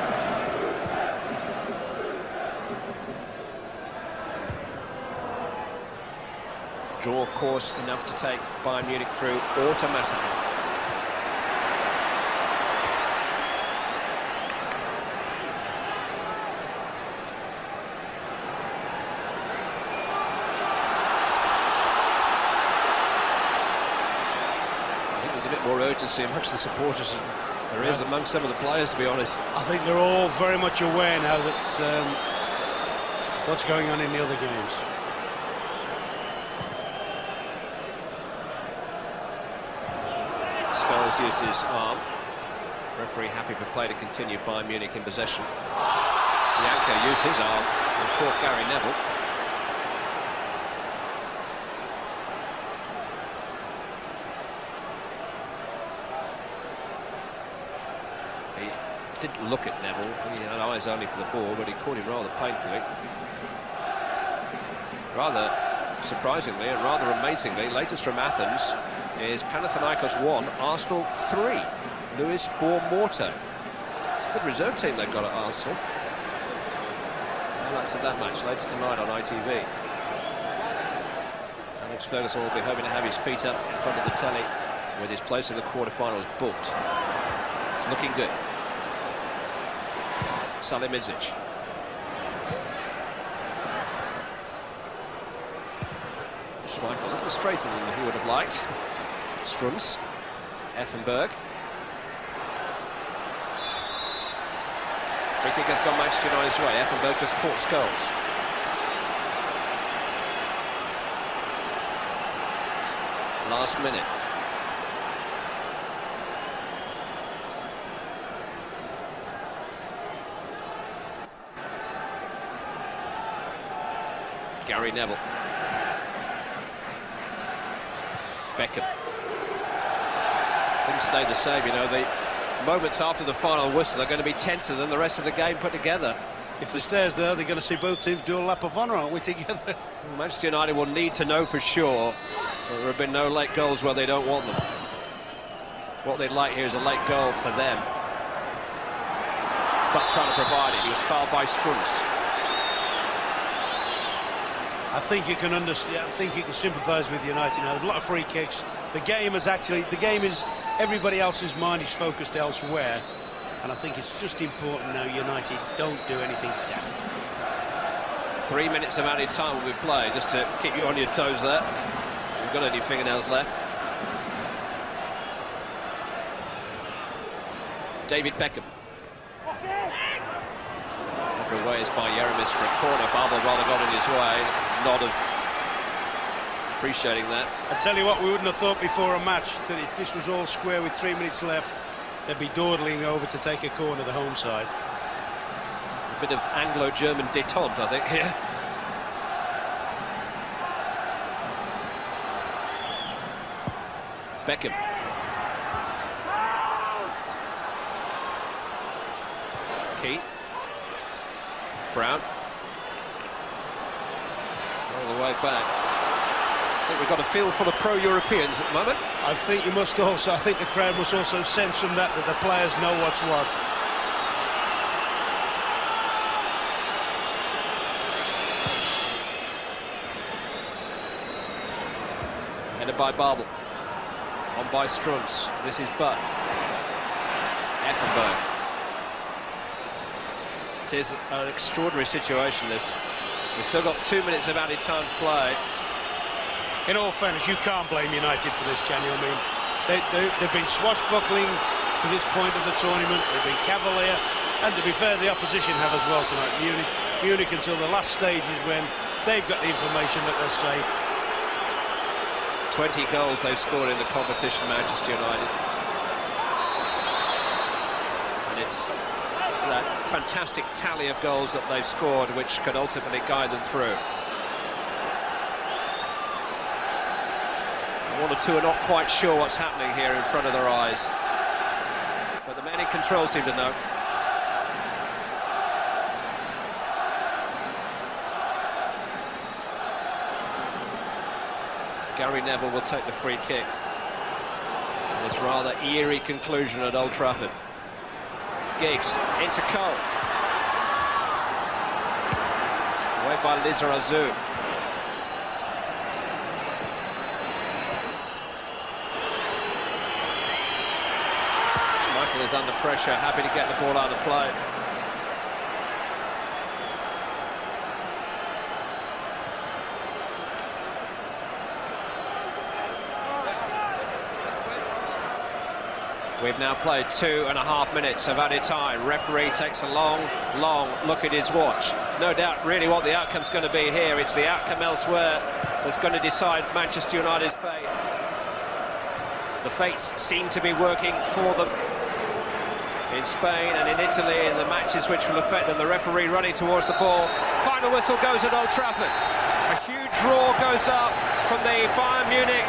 Draw, of course, enough to take Bayern Munich through automatically. A bit more urgency amongst the supporters than there is among some of the players, to be honest. I think they're all very much aware now that what's going on in the other games. Scholes used his arm. Referee happy for play to continue. Bayern Munich in possession. Bianco used his arm and caught Gary Neville. Didn't look at Neville, he had eyes only for the ball, but he caught him rather painfully. Rather surprisingly and rather amazingly, latest from Athens is Panathinaikos 1, Arsenal 3. Luis Bourmorto. It's a good reserve team they've got at Arsenal. Highlights of that match later tonight on ITV. Alex Ferguson will be hoping to have his feet up in front of the telly with his place in the quarterfinals booked. It's looking good. Salimidzic. Schmeichel a little straighter than he would have liked. Strunz. Effenberg. Free kick has gone Manchester United's way. Effenberg just caught Scholes. Last minute. Gary Neville. Beckham. Things stay the same, you know. The moments after the final whistle are going to be tenser than the rest of the game put together. If the stairs there, they're going to see both teams do a lap of honour, aren't we, together? Manchester United will need to know for sure that there have been no late goals where they don't want them. What they'd like here is a late goal for them. But trying to provide it. He was fouled by Strunz. I think you can understand. I think you can sympathise with United now. There's a lot of free kicks. The game is everybody else's mind is focused elsewhere, and I think it's just important now United don't do anything daft. 3 minutes of added time will be played, just to keep you on your toes there. You've got any fingernails left. David Beckham. Away is by Yeramis for a corner. Babel rather got in his way. Nod of appreciating that. I tell you what, we wouldn't have thought before a match that if this was all square with 3 minutes left, they'd be dawdling over to take a corner, the home side. A bit of Anglo-German détente, I think, here. Beckham. Key. Brown. All the way back. I think we've got a feel for the pro-Europeans at the moment. I think the crowd must also sense from that the players know what's what. Headed by Babel. On by Strunz. This is Butt. Effenberg. It is an extraordinary situation, this. We've still got 2 minutes of added time to play. In all fairness, you can't blame United for this, can you? I mean, they've been swashbuckling to this point of the tournament. They've been cavalier, and to be fair, the opposition have as well tonight. Munich until the last stage is when they've got the information that they're safe. 20 goals they've scored in the competition, Manchester United. and it's that fantastic tally of goals that they've scored which could ultimately guide them through. One or two are not quite sure what's happening here in front of their eyes, but the men in control seem to know. Gary Neville will take the free kick. And this rather eerie conclusion at Old Trafford. Giggs into Cole. Away by Lizarazu. Michael is under pressure, happy to get the ball out of play. We've now played 2.5 minutes of added time. Referee takes a long look at his watch. No doubt really what the outcome's going to be here. It's the outcome elsewhere that's going to decide Manchester United's fate. The fates seem to be working for them in Spain and in Italy in the matches which will affect them. The referee running towards the ball. Final whistle goes at Old Trafford. A huge roar goes up from the Bayern Munich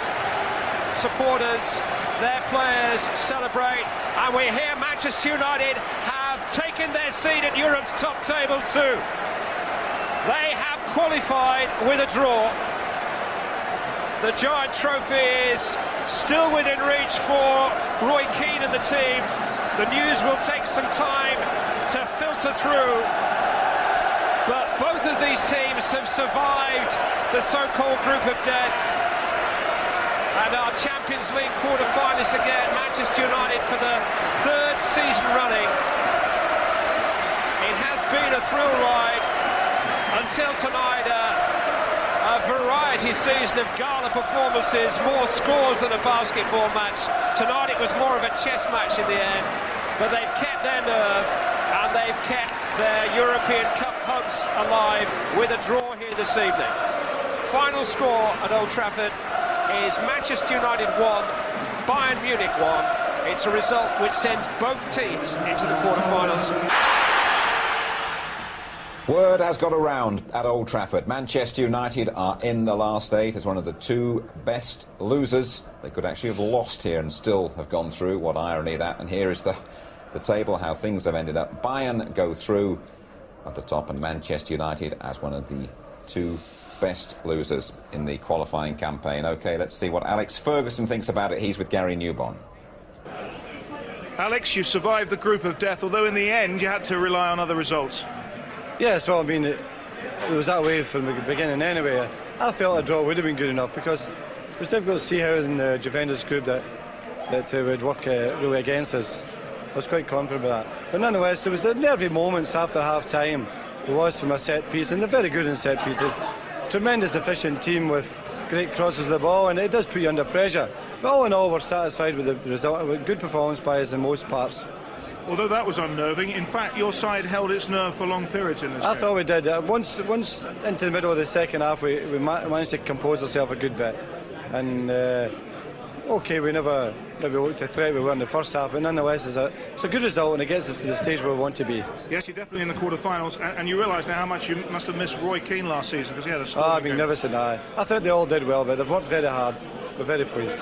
supporters. Their players celebrate, and we hear Manchester United have taken their seat at Europe's top table too. They have qualified with a draw. The giant trophy is still within reach for Roy Keane and the team. The news will take some time to filter through, but both of these teams have survived the so-called group of death. And our Champions League quarter-finalists again, Manchester United for the third season running. It has been a thrill ride until tonight, a variety season of gala performances, more scores than a basketball match. Tonight it was more of a chess match in the end, but they've kept their nerve and they've kept their European Cup hopes alive with a draw here this evening. Final score at Old Trafford is Manchester United 1, Bayern Munich 1. It's a result which sends both teams into the quarter-finals. Word has got around at Old Trafford. Manchester United are in the last 8 as one of the 2 best losers. They could actually have lost here and still have gone through. What irony that. And here is the table, how things have ended up. Bayern go through at the top, and Manchester United as one of the 2 best losers in the qualifying campaign. OK, let's see what Alex Ferguson thinks about it. He's with Gary Newbon. Alex, you survived the group of death, although in the end you had to rely on other results. Yes, well, I mean, it was that way from the beginning anyway. I felt a draw would have been good enough because it was difficult to see how in the Juventus group that would work really against us. I was quite confident about that. But nonetheless, there was nervy moments after half-time. It was from a set piece, and they're very good in set pieces. Tremendous efficient team with great crosses of the ball, and it does put you under pressure. But all in all, we're satisfied with the result. With good performance by us in most parts. Although that was unnerving, in fact, your side held its nerve for long periods in this game. I thought we did. Once into the middle of the second half, we managed to compose ourselves a good bit. And OK, we never looked a threat we were in the first half, but nonetheless, it's a good result, and it gets us to the stage where we want to be. Yes, you're definitely in the quarter-finals, and you realise now how much you must have missed Roy Keane last season, because he had a score. I've been nervous and I thought they all did well, but they've worked very hard. We're very pleased.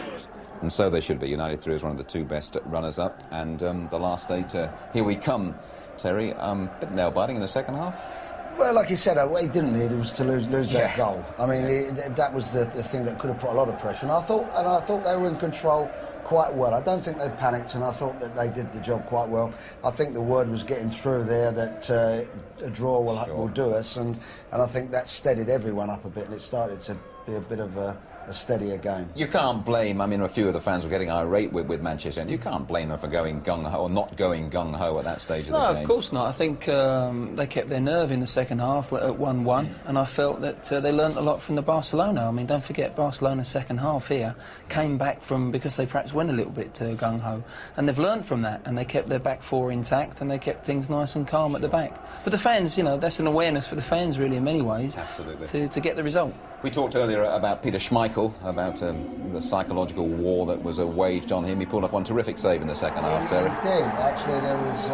And so they should be. United through as one of the 2 best runners-up, and the last 8, here we come. Terry, bit nail-biting in the second half. Well, like you said, what he didn't need was to lose that goal. I mean, that was the thing that could have put a lot of pressure. And I thought they were in control quite well. I don't think they panicked, and I thought that they did the job quite well. I think the word was getting through there that a draw will do us, and I think that steadied everyone up a bit, and it started to be a bit of a steadier game. You can't blame, I mean, a few of the fans were getting irate with Manchester, and you can't blame them for going gung-ho or not going gung-ho at that stage of the game. No, of course not. I think they kept their nerve in the second half at 1-1, and I felt that they learnt a lot from the Barcelona. I mean, don't forget, Barcelona's second half here came back from, because they perhaps went a little bit gung-ho, and they've learnt from that, and they kept their back 4 intact, and they kept things nice and calm at the back. But the fans, you know, that's an awareness for the fans, really, in many ways. Absolutely. To get the result. We talked earlier about Peter Schmeichel Michael about the psychological war that was waged on him. He pulled off one terrific save in the second half, Terry. He did. Actually, there was